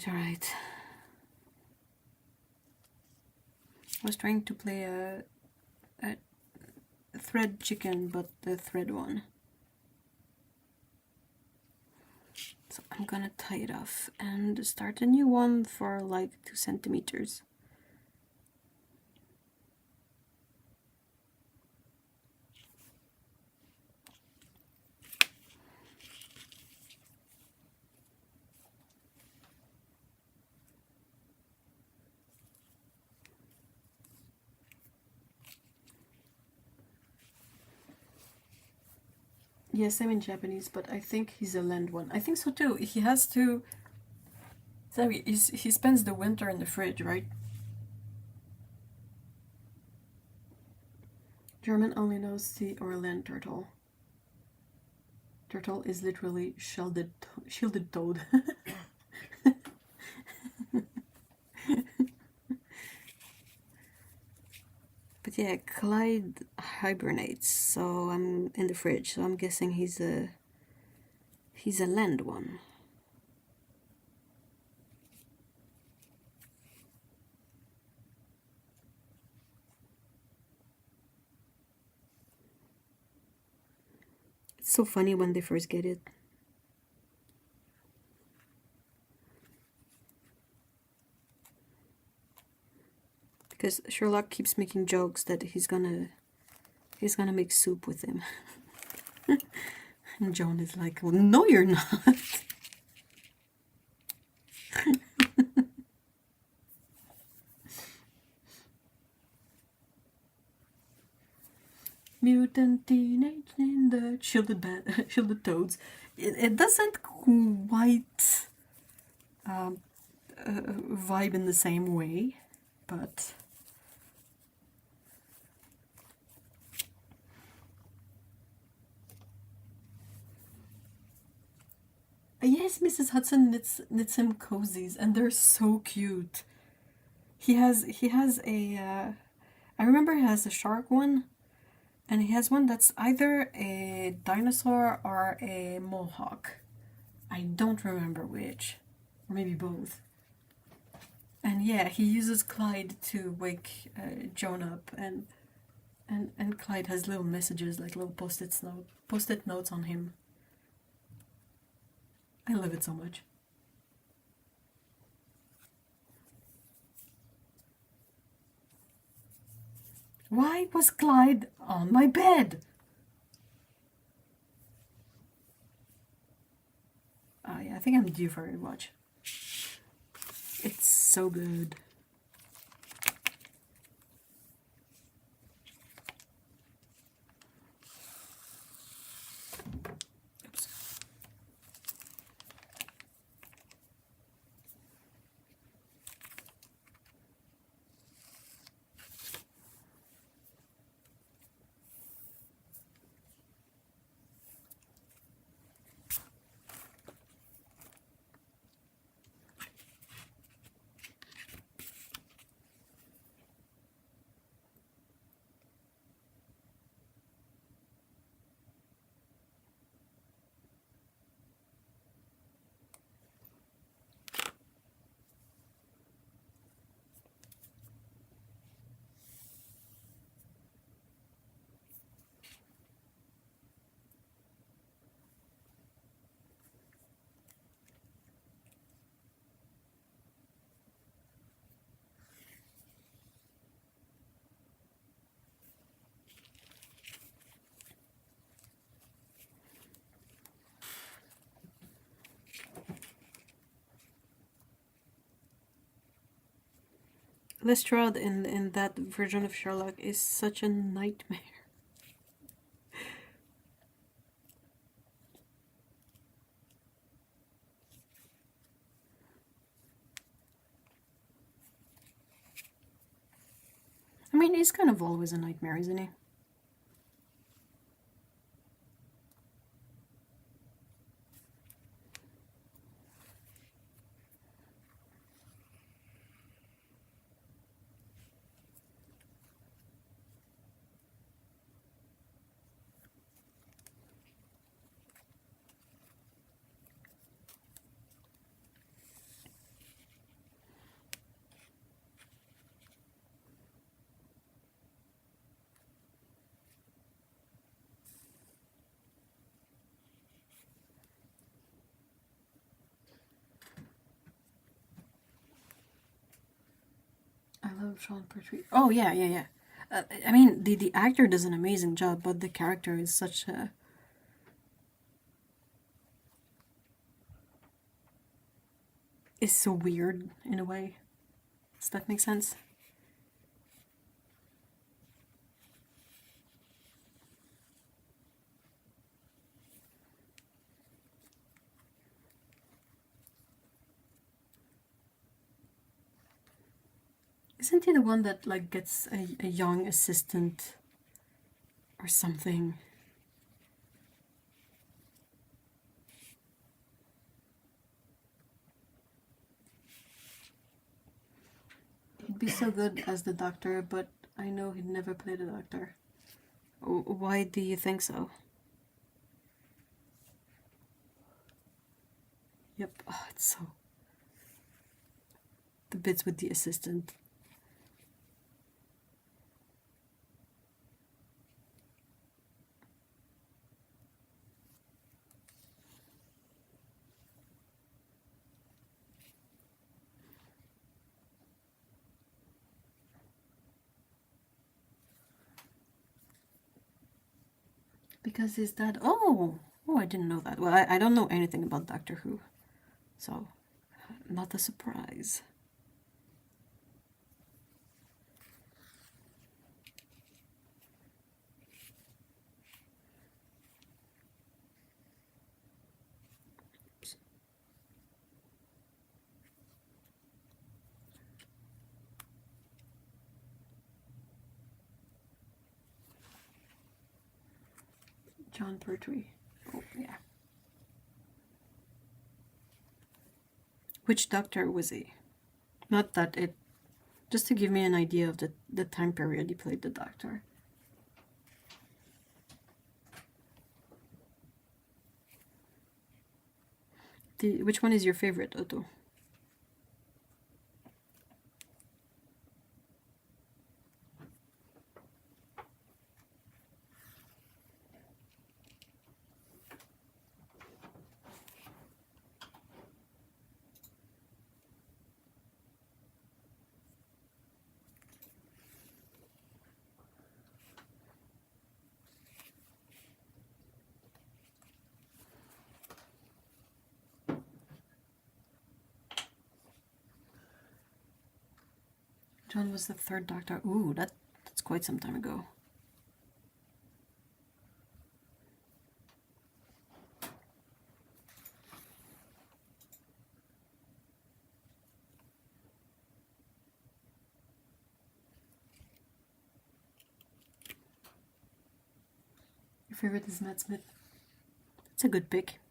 Alright. I was trying to play a thread chicken, but the thread one. So I'm gonna tie it off and start a new one for like 2 centimeters. Yeah, same in Japanese, but I think he's a land one. I think so too. He has to. So he spends the winter in the fridge, right? German only knows sea or land turtle. Turtle is literally shielded toad. But yeah, Clyde hibernates, so I'm in the fridge, so I'm guessing he's a land one. It's so funny when they first get it. Because Sherlock keeps making jokes that he's gonna make soup with him. And Joan is like, well, no you're not. Mutant Teenage Ninja Shielded Toads. It doesn't quite vibe in the same way, but yes, Mrs. Hudson knits him cozies, and they're so cute. He has a I remember he has a shark one, and he has one that's either a dinosaur or a mohawk. I don't remember which, or maybe both. And yeah, he uses Clyde to wake Joan up, and Clyde has little messages, like little post-it notes on him. I love it so much. Why was Clyde on my bed? Oh yeah, I think I'm due for a rewatch. It's so good. Oops. Lestrade in that version of Sherlock is such a nightmare. I mean, he's kind of always a nightmare, isn't he? I love Sean Pertwee. Oh yeah, yeah, yeah. I mean, the actor does an amazing job, but the character is such a is so weird in a way. Does that make sense? Isn't he the one that like gets a young assistant or something? He'd be so good as the Doctor, but I know he'd never play the Doctor. Why do you think so? Yep. Oh, it's so... The bits with the assistant. Because his dad... Oh! Oh, I didn't know that. Well, I don't know anything about Doctor Who. So, not a surprise. John Pertwee. Oh, yeah. Which Doctor was he? Not that it... Just to give me an idea of the time period he played the Doctor. Which one is your favorite, Otto? John was the third Doctor. Ooh, that's quite some time ago. Your favorite is Matt Smith. That's a good pick.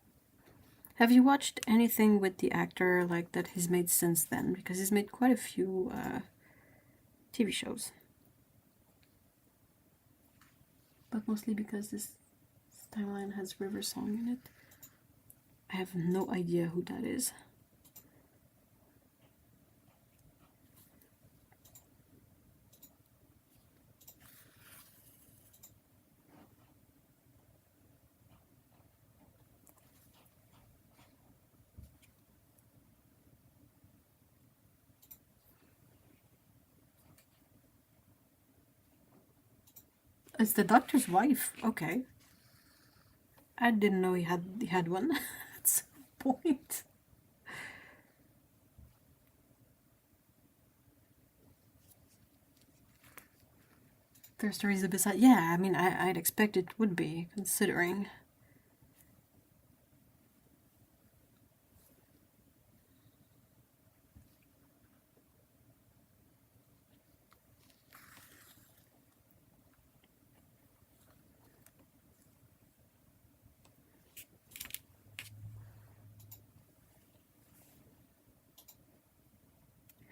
Have you watched anything with the actor like that he's made since then? Because he's made quite a few TV shows. But mostly because this timeline has River Song in it. I have no idea who that is. It's the Doctor's wife. Okay. I didn't know he had one at some point. Their stories a bit sad. Yeah, I mean, I'd expect it would be, considering.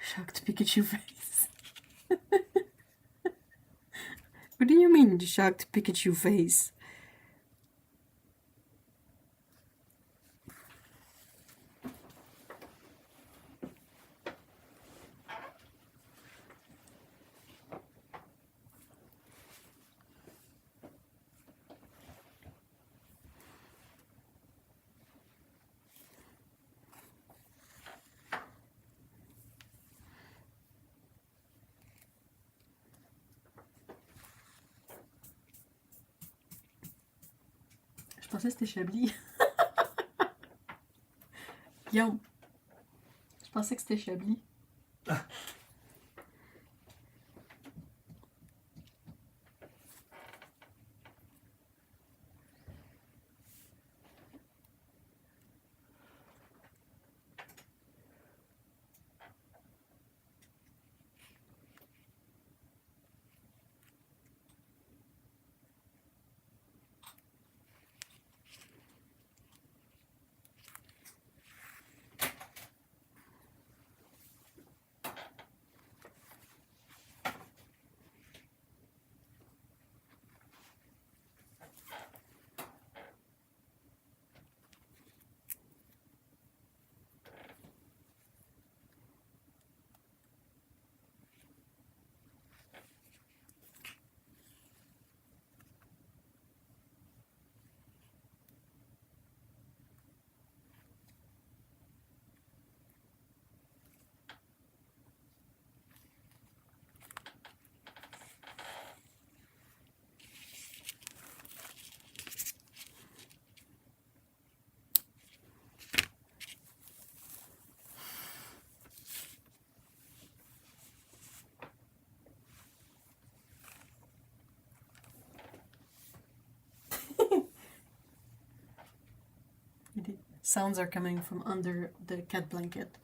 Shocked Pikachu face. What do you mean, shocked Pikachu face? Je pensais que c'était Chablis. Guillaume. Je pensais que c'était Chablis. sounds are coming from under the cat blanket.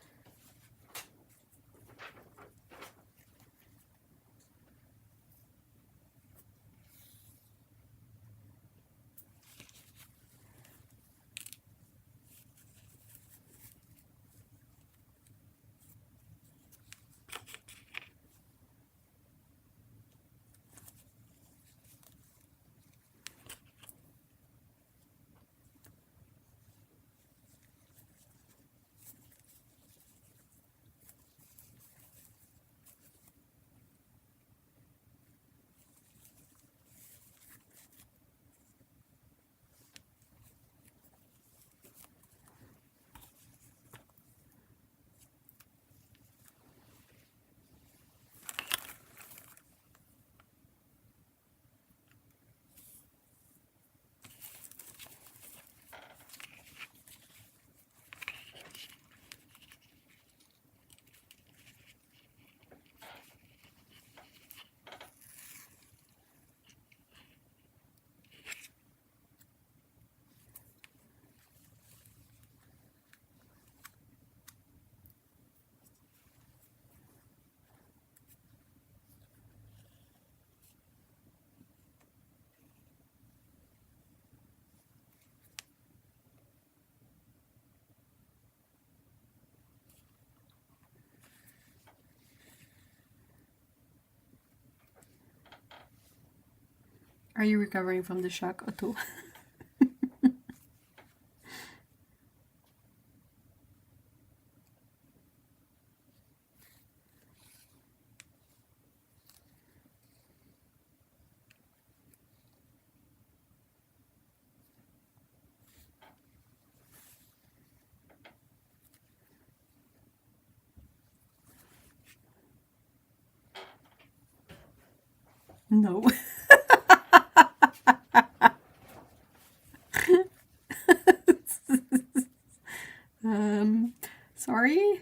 Are you recovering from the shock, Otto? No. Sorry?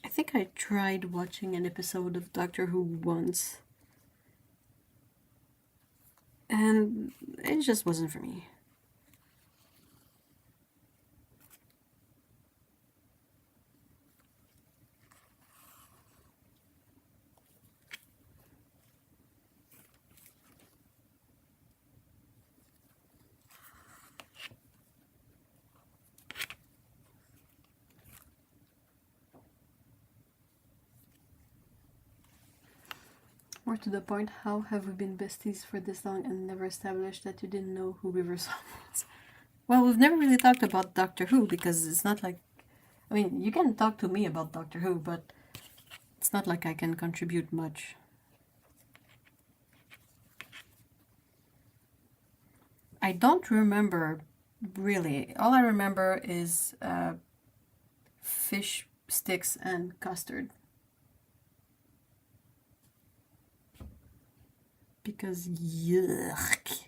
I think I tried watching an episode of Doctor Who once, and it just wasn't for me. More to the point, how have we been besties for this long and never established that you didn't know who Riversong was? Well, we've never really talked about Doctor Who because it's not like... I mean, you can talk to me about Doctor Who, but it's not like I can contribute much. I don't remember, really. All I remember is fish sticks and custard. Because yuck.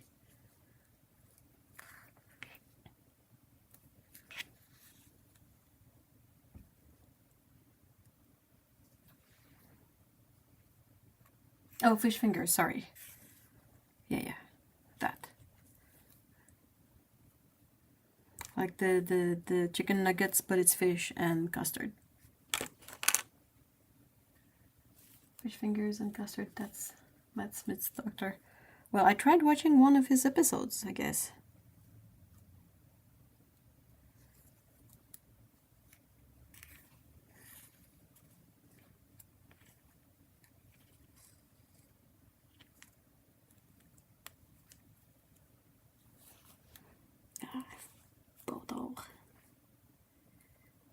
Oh, fish fingers, sorry. Yeah, that. like the chicken nuggets, but it's fish and custard. Fish fingers and custard, that's Matt Smith's doctor. Well, I tried watching one of his episodes, I guess. Bottle.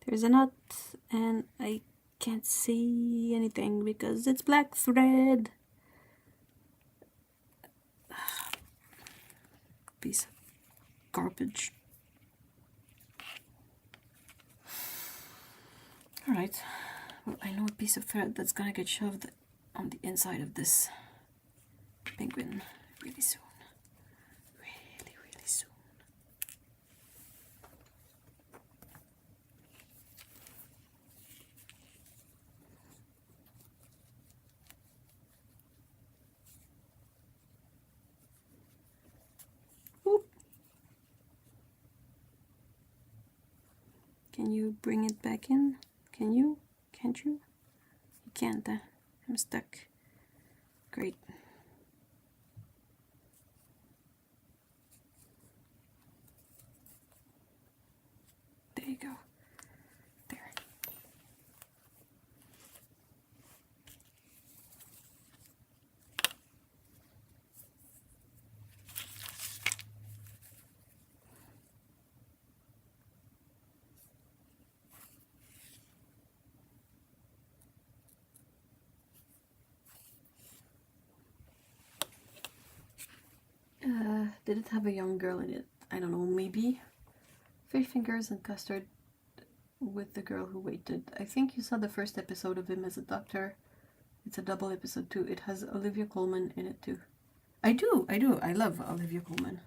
There's a knot, and I can't see anything because it's black thread. Piece of garbage. Alright, well, I know a piece of thread that's gonna get shoved on the inside of this penguin really soon. Really, really soon. Oop. Can you bring it back in? Can you? Can't you? You can't, I'm stuck. Great. There you go. There. Did it have a young girl in it? I don't know, maybe. Fish fingers and custard with the girl who waited. I think you saw the first episode of him as a doctor. It's a double episode too. It has Olivia Colman in it too. I do. I love Olivia Colman.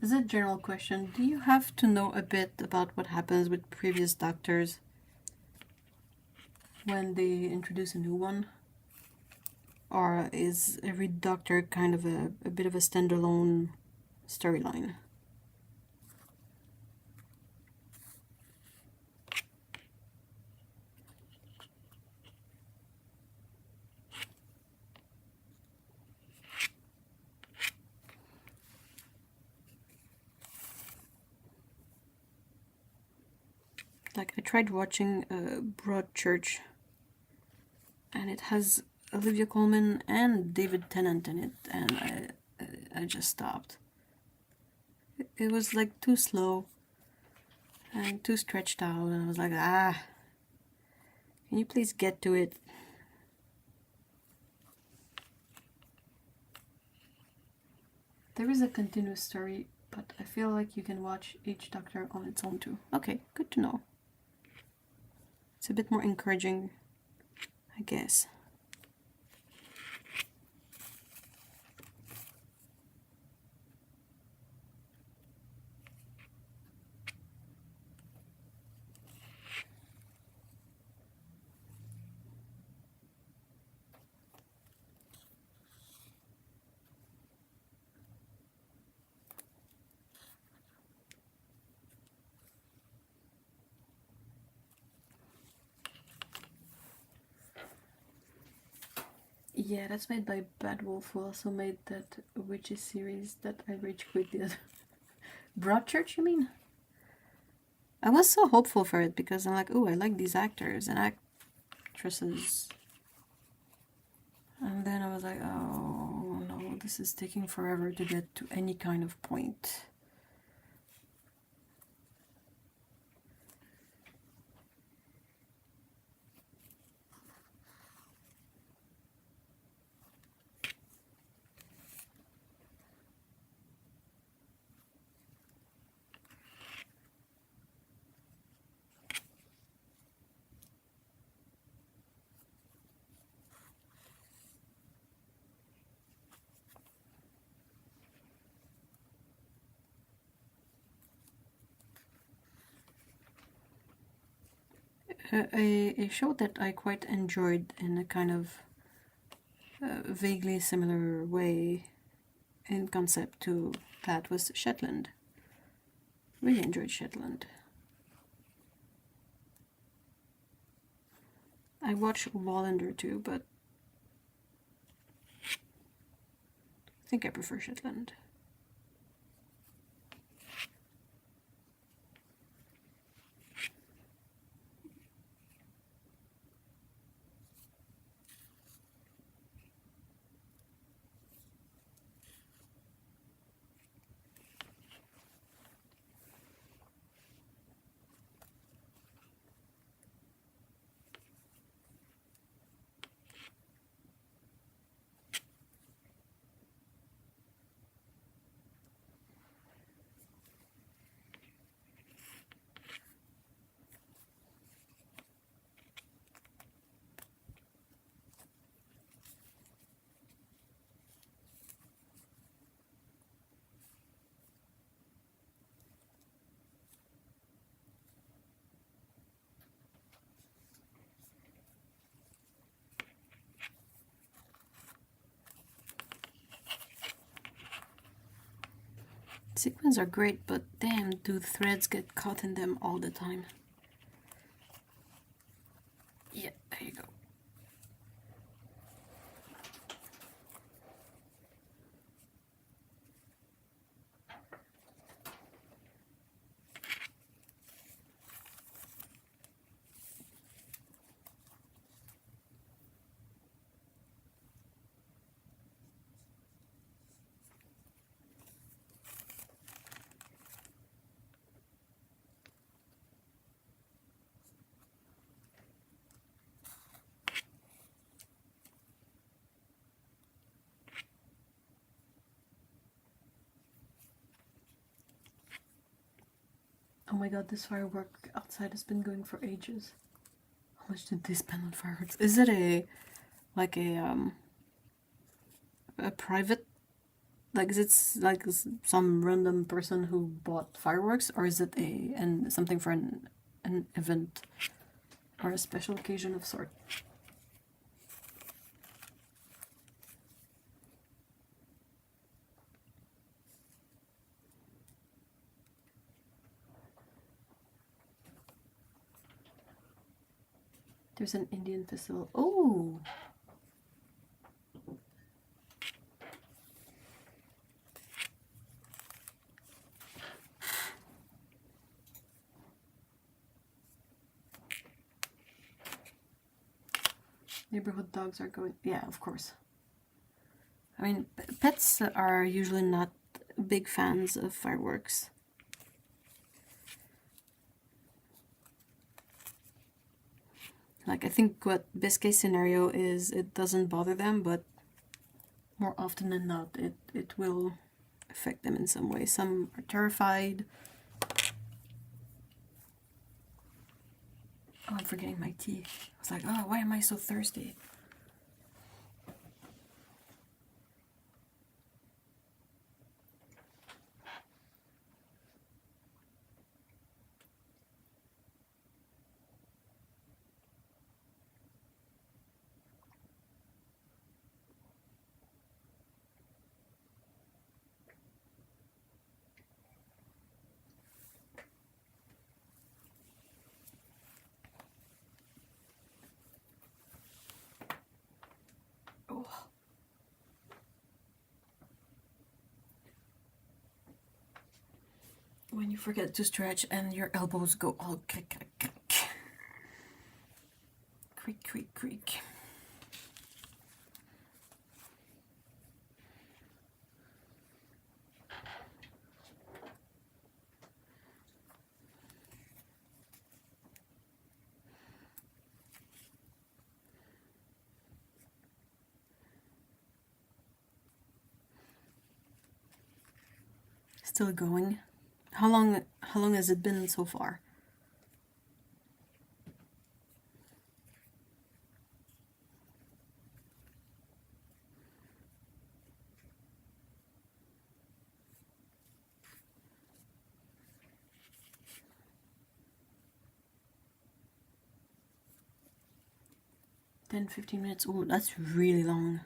Is a general question. Do you have to know a bit about what happens with previous doctors when they introduce a new one? Or is every doctor kind of a bit of a standalone storyline? Like, I tried watching Broadchurch, and it has Olivia Colman and David Tennant in it, and I just stopped. It was like too slow and too stretched out, and I was like, can you please get to it? There is a continuous story, but I feel like you can watch each doctor on its own too. Okay, good to know. It's a bit more encouraging, I guess. Yeah, that's made by Bad Wolf, who also made that witches series that I rage quit the other. Broadchurch, you mean? I was so hopeful for it because I'm like, oh, I like these actors and actresses. And then I was like, oh no, this is taking forever to get to any kind of point. A show that I quite enjoyed in a kind of vaguely similar way in concept to that was Shetland. Really enjoyed Shetland. I watched Wallander too, but I think I prefer Shetland. Sequins are great, but damn, do threads get caught in them all the time. Yeah, there you go. Oh my god, this firework outside has been going for ages. How much did they spend on fireworks? Is it a private, like, is it like some random person who bought fireworks, or is it something for an event or a special occasion of sort? There's an Indian festival. Oh! Neighborhood dogs are going. Yeah, of course. I mean, pets are usually not big fans of fireworks. Like, I think what best case scenario is it doesn't bother them, but more often than not, it will affect them in some way. Some are terrified. Oh, I'm forgetting my tea. I was like, oh, why am I so thirsty? when you forget to stretch and your elbows go all click, click, click. Creak, creak, creak. Still going. How long has it been so far? Ten, 15 minutes. Oh, that's really long.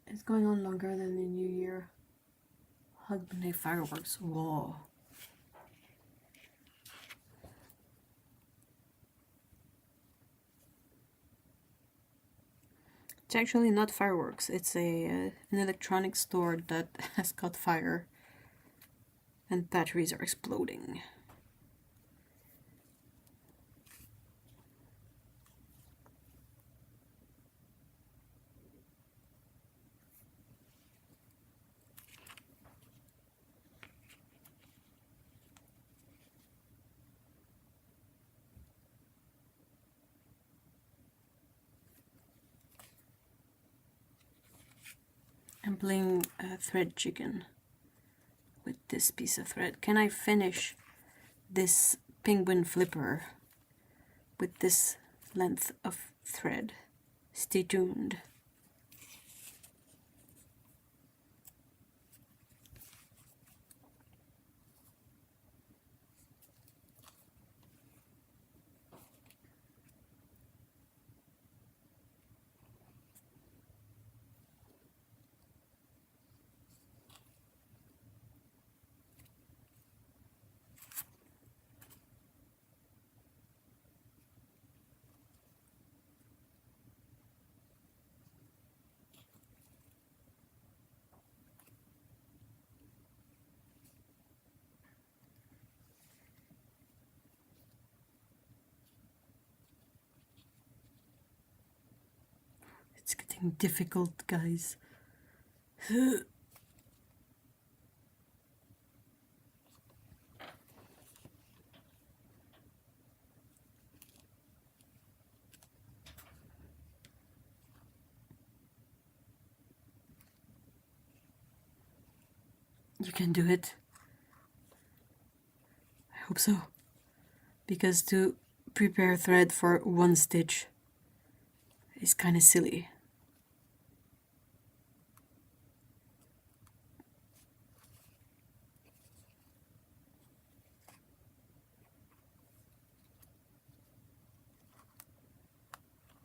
It's going on longer than the New Year. Holiday fireworks. Whoa. It's actually not fireworks. It's an electronic store that has caught fire and batteries are exploding. I'm playing thread chicken with this piece of thread. Can I finish this penguin flipper with this length of thread? Stay tuned. It's getting difficult, guys. You can do it. I hope so. Because to prepare thread for one stitch is kind of silly.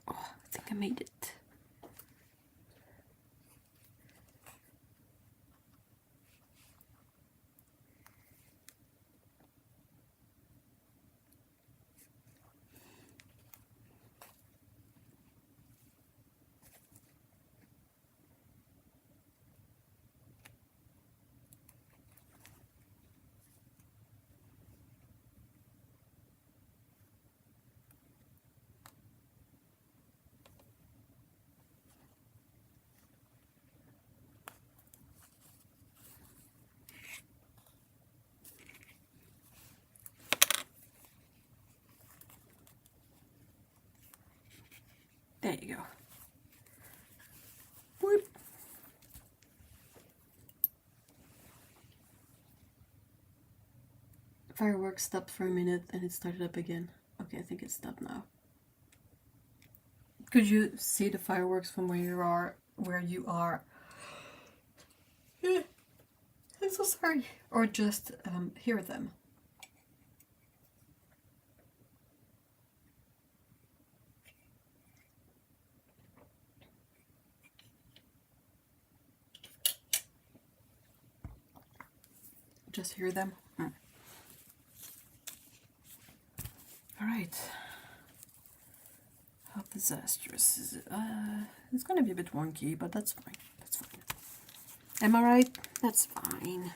Oh, I think I made it. There you go. Whoop. Fireworks stopped for a minute and it started up again. Okay, I think it stopped now. Could you see the fireworks from where you are? I'm so sorry. Or just hear them. just hear them. All right. How disastrous is it? It's gonna be a bit wonky, but that's fine. That's fine. Am I right? That's fine.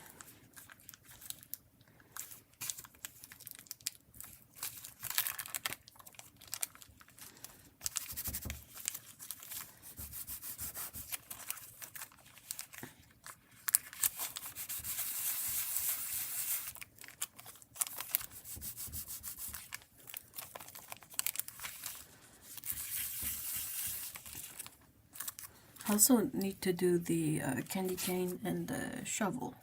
I also need to do the candy cane and the shovel.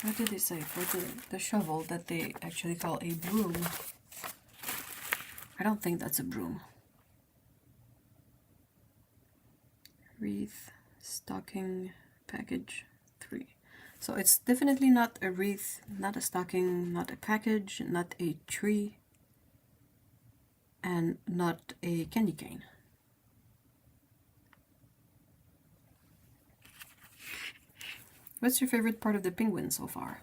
What did they say for the shovel that they actually call a broom? I don't think that's a broom. Wreath, stocking, package, 3. So it's definitely not a wreath, not a stocking, not a package, not a tree, and not a candy cane. What's your favorite part of the penguin so far?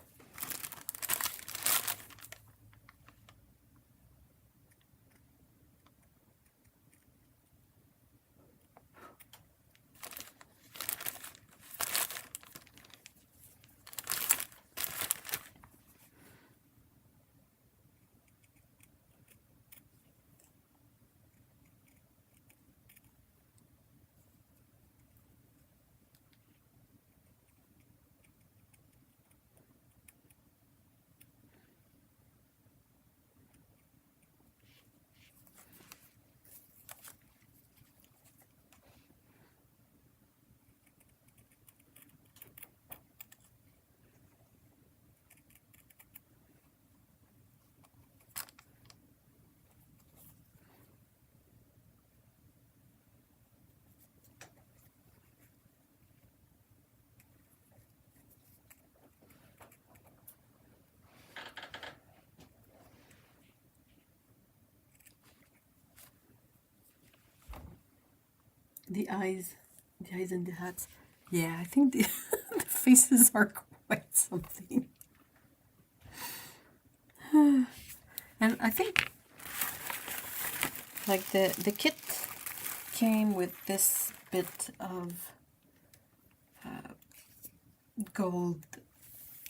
The eyes and the hats. Yeah, I think the, the faces are quite something. And I think like the kit came with this bit of gold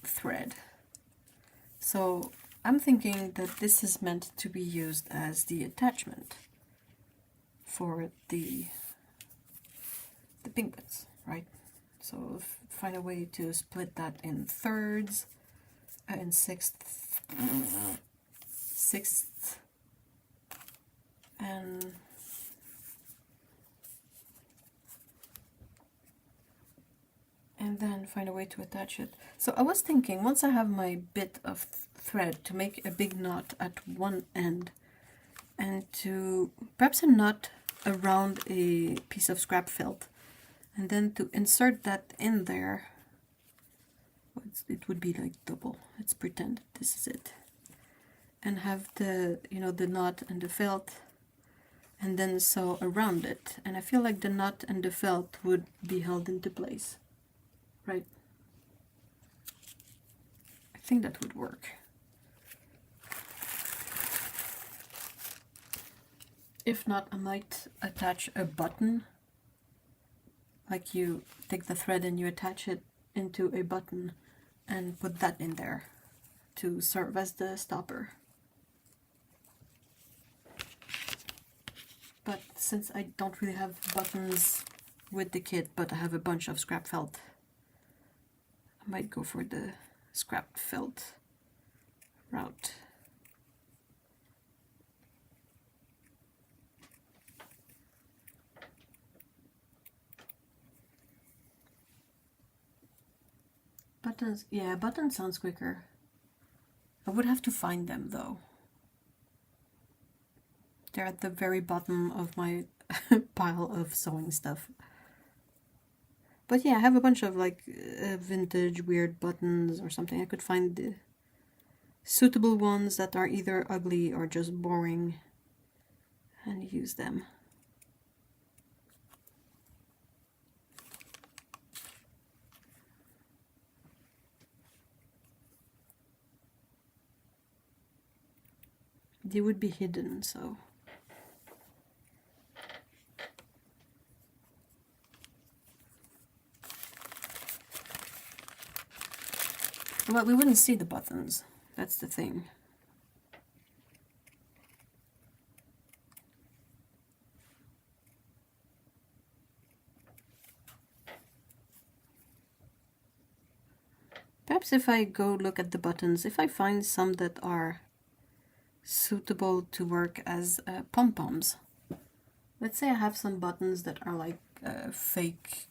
thread. So I'm thinking that this is meant to be used as the attachment for the penguins, right? So find a way to split that in thirds, in sixths, and then find a way to attach it. So I was thinking, once I have my bit of thread, to make a big knot at one end, and to perhaps a knot around a piece of scrap felt, and then to insert that in there. It would be like double. Let's pretend this is it, and have the the knot and the felt, and then sew around it. And I feel like the knot and the felt would be held into place, right? I think that would work. If not, I might attach a button. Like you take the thread and you attach it into a button and put that in there to serve as the stopper. But since I don't really have buttons with the kit, but I have a bunch of scrap felt, I might go for the scrap felt route. Buttons, yeah, buttons sounds quicker. I would have to find them though. They're at the very bottom of my pile of sewing stuff. But yeah, I have a bunch of like vintage weird buttons or something. I could find the suitable ones that are either ugly or just boring and use them. they would be hidden, so. Well, we wouldn't see the buttons. That's the thing. Perhaps if I go look at the buttons, if I find some that are suitable to work as pom-poms. Let's say I have some buttons that are like fake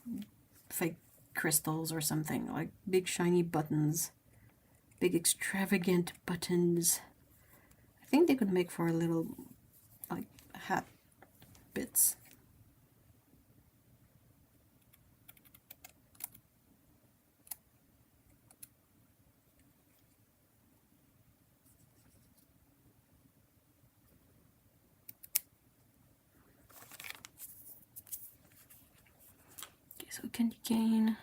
crystals or something, like big shiny buttons, big extravagant buttons. I think they could make for a little like hat bits. So candy cane.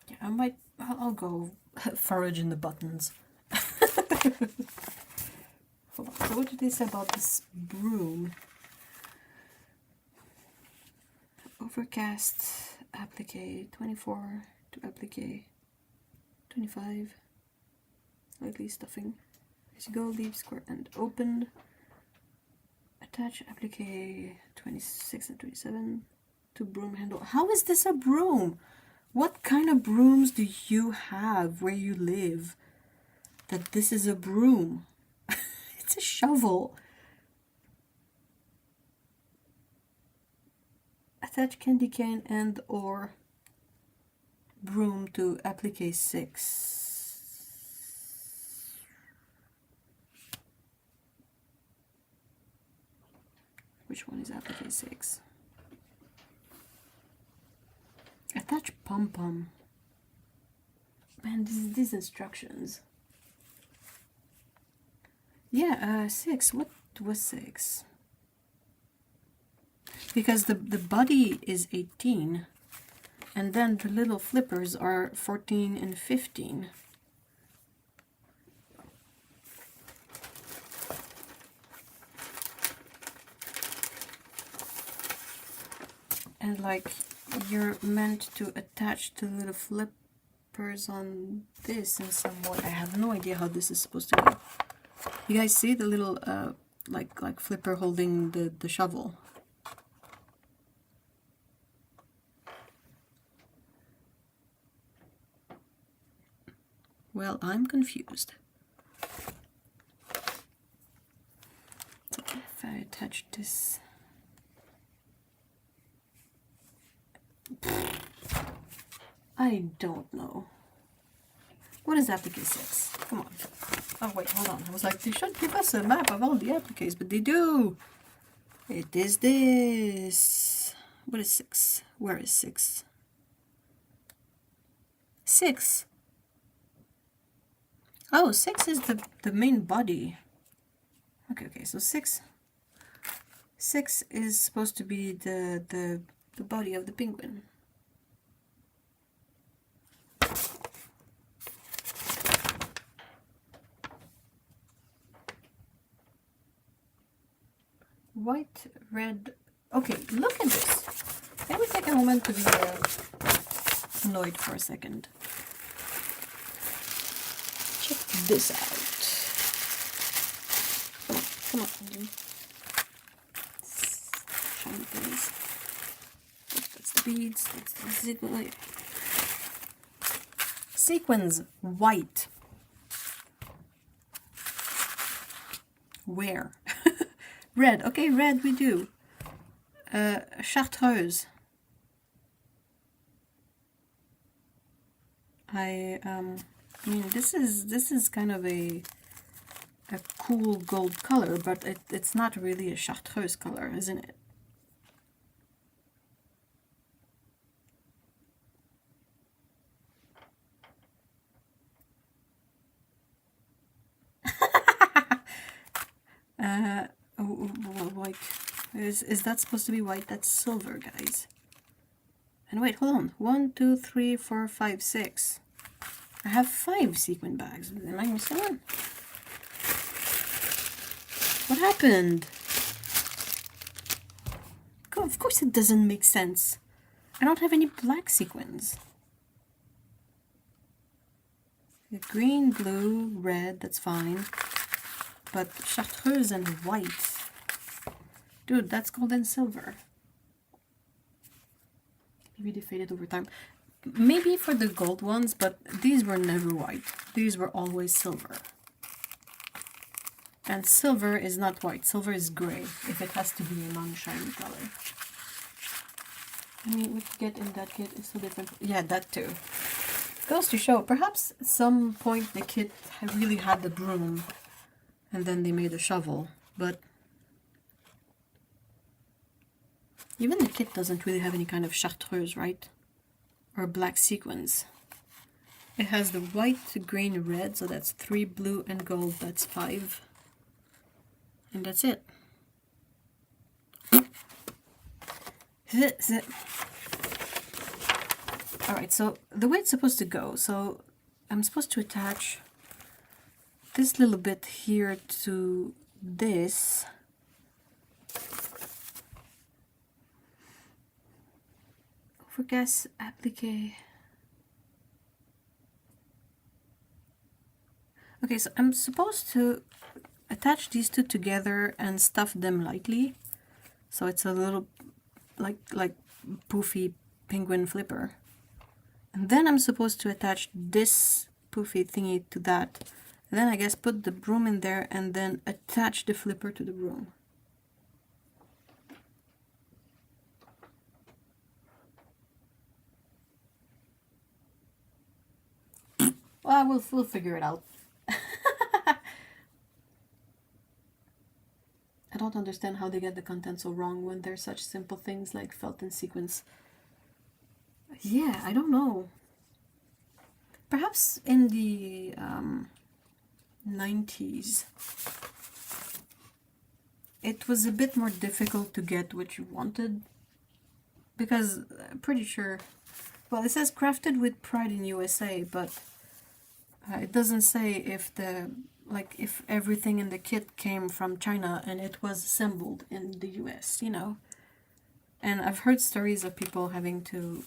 Yeah, I'll go forage in the buttons. Hold on. So what did they say about this broom? Overcast, applique, 24 to applique, 25, lightly stuffing. As you go, leave square end open. Attach applique 26 and 27 to broom handle. How is this a broom? What kind of brooms do you have where you live that this is a broom? It's a shovel. Attach candy cane and or broom to applique 6. Which one is applique 6? Attach pom-pom. Man, these instructions. Yeah, 6. What was 6? Because the body is 18, and then the little flippers are 14 and 15. And like you're meant to attach the little flippers on this in some way. I have no idea how this is supposed to go. You guys see the little like flipper holding the shovel? Well, I'm confused. So if I attach this, I don't know. What is applique 6? Come on. Oh wait, hold on. I was like, they should give us a map of all the appliques, but they do. It is this. What is 6? Where is 6? 6. Oh, 6 is the main body. Okay, so 6 is supposed to be the body of the penguin. White, red. Okay, look at this. Let me take a moment to be annoyed for a second. Check this out. Come on. Shiny things. That's the beads. That's the sequins. White. Where? Red. Okay, red we do. Chartreuse. I mean, this is kind of a cool gold color, but it's not really a chartreuse color, isn't it? white. Is that supposed to be white? That's silver, guys. And wait, hold on. 1, 2, 3, 4, 5, 6. I have 5 sequin bags. Am I missing one? What happened? Of course it doesn't make sense. I don't have any black sequins. Green, blue, red, that's fine. But chartreuse and white. Dude, that's gold and silver. Maybe they faded over time. Maybe for the gold ones, but these were never white. These were always silver. And silver is not white. Silver is gray, if it has to be a non-shiny color. I mean, what you get in that kit is so different. Yeah, that too. Goes to show, perhaps at some point the kit really had the broom and then they made a shovel, but even the kit doesn't really have any kind of chartreuse, right? Or black sequins. It has the white, green, red, so that's 3, blue and gold, that's 5. And that's it. Alright, so the way it's supposed to go, so I'm supposed to attach this little bit here to this. Overgas applique. Okay, so I'm supposed to attach these two together and stuff them lightly. So it's a little like poofy penguin flipper. And then I'm supposed to attach this poofy thingy to that. And then I guess put the broom in there and then attach the flipper to the broom. Well, we'll figure it out. I don't understand how they get the content so wrong when there's such simple things like felt and sequins. Yeah, I don't know. Perhaps in the 90s, it was a bit more difficult to get what you wanted. Because I'm pretty sure, well, it says crafted with pride in USA, but it doesn't say if if everything in the kit came from China and it was assembled in the US, you know. And I've heard stories of people having to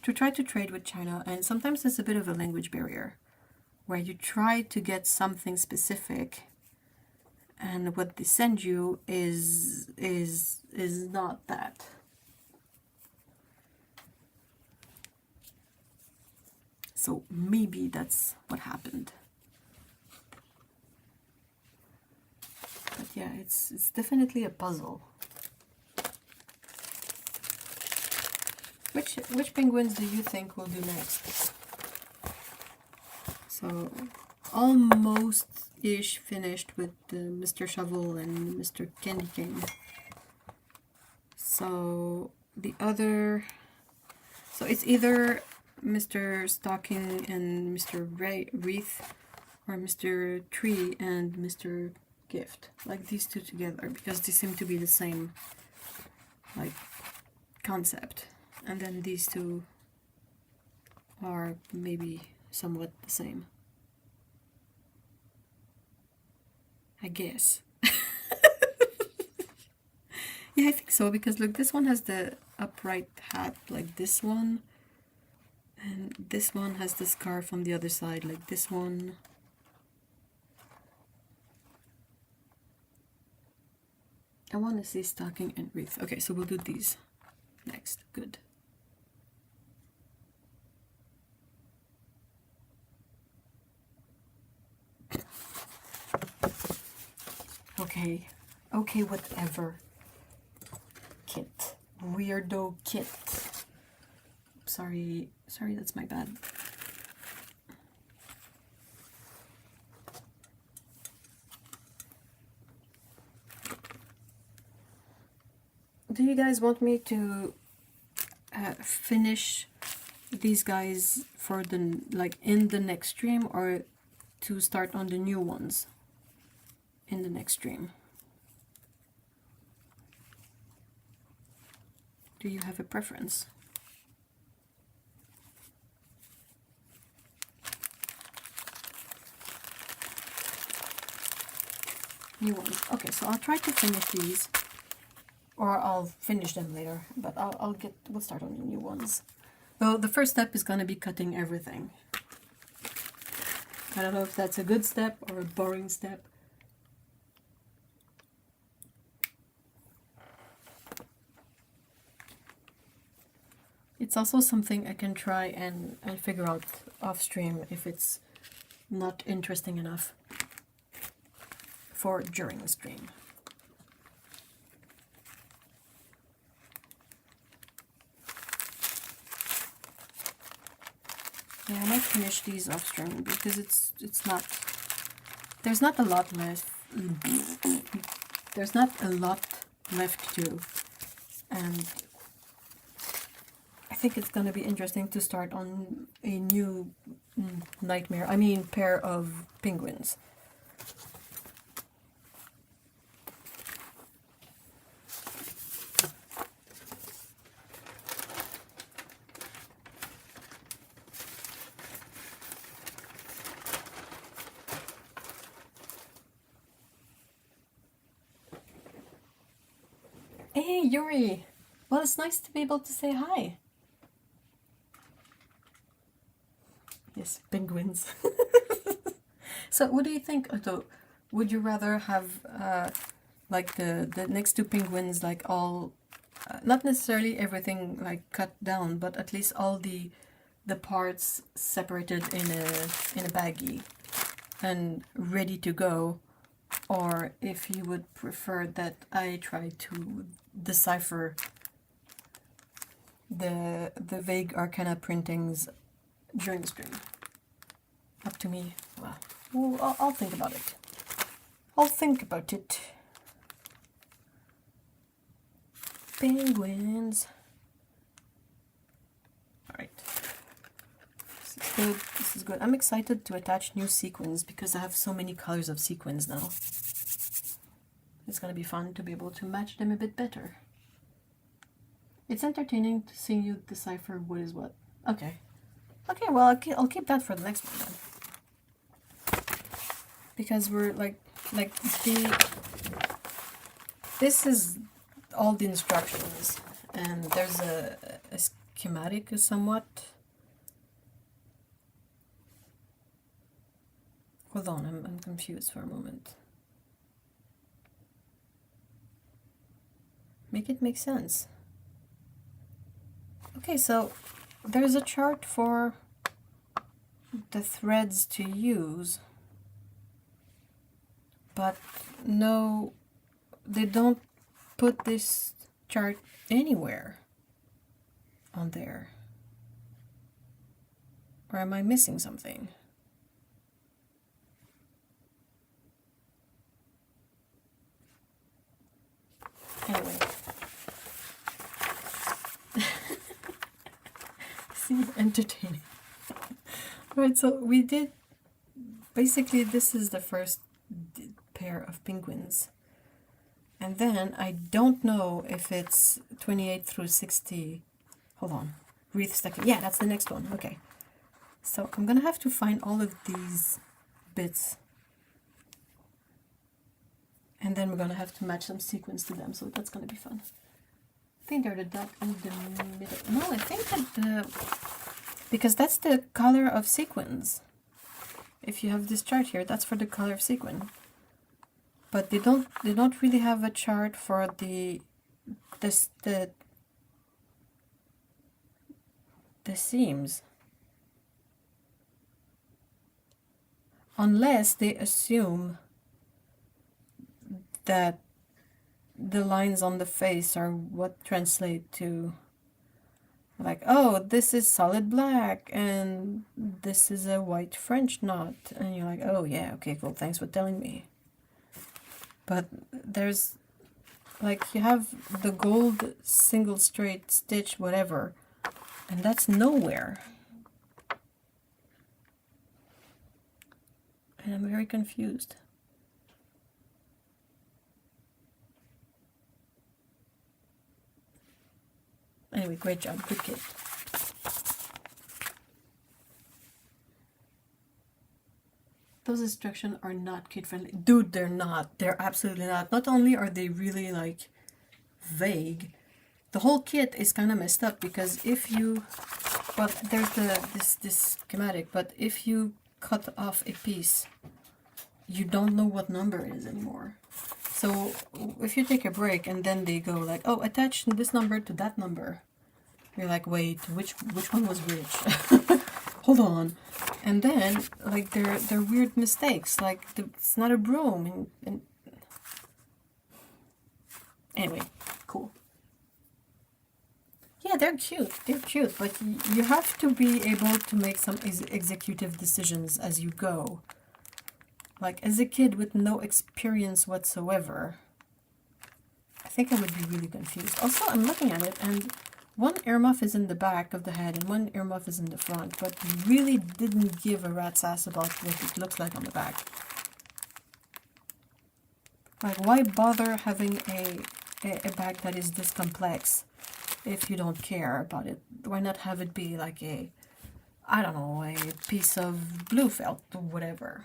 try to trade with China, and sometimes there's a bit of a language barrier where you try to get something specific and what they send you is not that. So maybe that's what happened. But yeah, it's definitely a puzzle. Which penguins do you think will do next? So almost-ish finished with Mr. Shovel and Mr. Candy Cane. So the other, so it's either Mr. Stocking and Mr. Wreath, or Mr. Tree and Mr. Gift, like these two together, because they seem to be the same like concept. And then these two are maybe somewhat the same, I guess. Yeah, I think so, because look, this one has the upright hat like this one, and this one has the scarf on the other side like this one. I want to see stocking and wreath. Okay, so we'll do these next. Good. Okay. Okay, whatever. Kit. Weirdo kit. Sorry, that's my bad. Do you guys want me to finish these guys for the in the next stream, or to start on the new ones in the next stream? do you have a preference? New ones. Okay, so I'll try to finish these, or I'll finish them later, but we'll start on the new ones. So the first step is going to be cutting everything. I don't know if that's a good step or a boring step. It's also something I can try and figure out off stream if it's not interesting enough for during the stream. Yeah, I might finish these off stream because it's not, there's not a lot left. There's not a lot left to do, and I think it's going to be interesting to start on a new pair of penguins. Hey, Yuri! Well, it's nice to be able to say hi. Yes, penguins. So, what do you think, Otto? Would you rather have like the next two penguins, like all, not necessarily everything like cut down, but at least all the parts separated in a baggie and ready to go, or if you would prefer that I try to decipher the vague arcana printings during the stream? Up to me. Well, I'll think about it. I'll think about it. Penguins. Alright. This is good. This is good. I'm excited to attach new sequins because I have so many colors of sequins now. It's going to be fun to be able to match them a bit better. It's entertaining to see you decipher what is what. Okay. Okay, well, I'll keep that for the next one then. Because we're this is all the instructions, and there's a schematic somewhat. Hold on, I'm confused for a moment. Make it make sense. Okay, so there's a chart for the threads to use, but no, they don't put this chart anywhere on there. Or am I missing something? Anyway. Seems entertaining. Right, so we did, basically this is the first pair of penguins. And then I don't know if it's 28 through 60. Hold on. Wreath stacking. Yeah, that's the next one. Okay. So I'm going to have to find all of these bits. And then we're going to have to match some sequins to them. So that's going to be fun. I think they're the dot in the middle. No, I think that because that's the color of sequins. If you have this chart here, that's for the color of sequin. But they don't really have a chart for the seams. Unless they assume that the lines on the face are what translate to, like, oh, this is solid black and this is a white French knot, and you're like, oh yeah, okay, cool, thanks for telling me. But there's, like, you have the gold single straight stitch whatever, and that's nowhere. And I'm very confused. Anyway, great job. Good kid. Those instructions are not kid friendly. Dude, they're not. They're absolutely not. Not only are they really like vague, the whole kit is kind of messed up because if you, well, there's this schematic, but if you cut off a piece, you don't know what number it is anymore. So if you take a break and then they go like, oh, attach this number to that number, you're like, wait, which one was which? Hold on. And then like they're weird mistakes, like it's not a broom, and anyway, cool. Yeah, they're cute, but you have to be able to make some executive decisions as you go. Like, as a kid with no experience whatsoever, I think I would be really confused. Also, I'm looking at it, and one earmuff is in the back of the head, and one earmuff is in the front, but really didn't give a rat's ass about what it looks like on the back. Like, why bother having a bag that is this complex if you don't care about it? Why not have it be like a, I don't know, a piece of blue felt or whatever?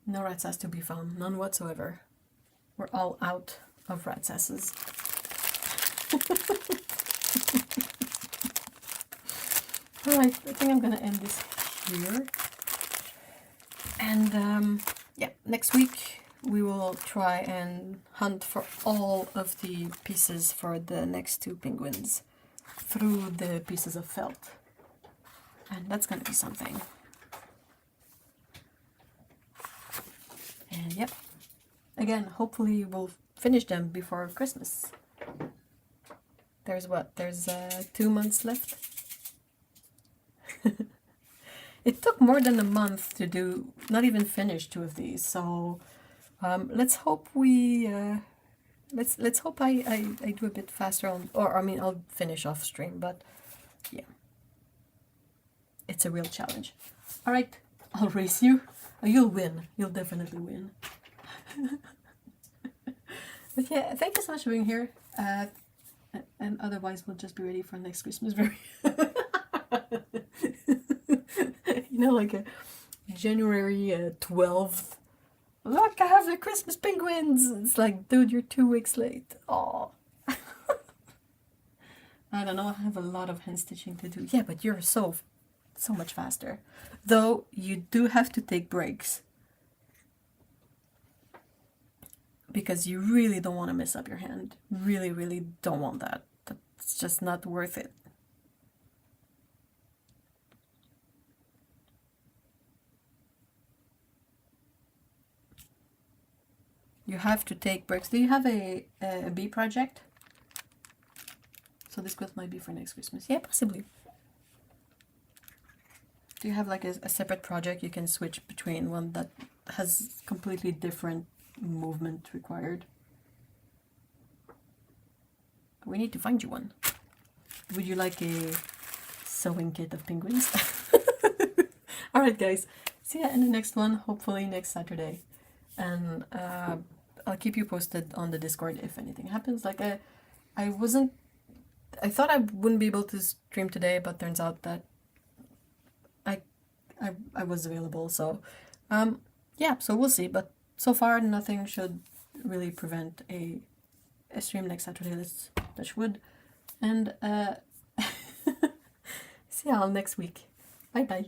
No rat's ass to be found, none whatsoever. We're all out of rat's asses. Alright, I think I'm gonna end this here. And yeah, next week we will try and hunt for all of the pieces for the next two penguins through the pieces of felt. And that's gonna be something. And yep, again, hopefully we'll finish them before Christmas. There's what? There's 2 months left. It took more than a month to do, not even finish 2 of these. So let's hope we let's hope I do a bit faster on, or I mean I'll finish off stream. But yeah, it's a real challenge. All right, I'll race you. Oh, you'll win. You'll definitely win. But yeah, thank you so much for being here. And otherwise, we'll just be ready for next Christmas. Very, you know, like a January 12th. Look, I have the Christmas penguins. It's like, dude, you're 2 weeks late. Oh. I don't know. I have a lot of hand stitching to do. Yeah, but you're so much faster. Though you do have to take breaks because you really don't want to mess up your hand. Really don't want that. That's just not worth it. You have to take breaks. Do you have a bee project? So this quilt might be for next Christmas. Yeah, possibly. Do you have like a separate project you can switch between, one that has completely different movement required? We need to find you one. Would you like a sewing kit of penguins? Alright guys, see ya in the next one, hopefully next Saturday. And I'll keep you posted on the Discord if anything happens. Like I thought I wouldn't be able to stream today, but turns out that I was available, so yeah, so we'll see. But so far nothing should really prevent a stream next Saturday. Let's touch wood. And see y'all next week. Bye bye.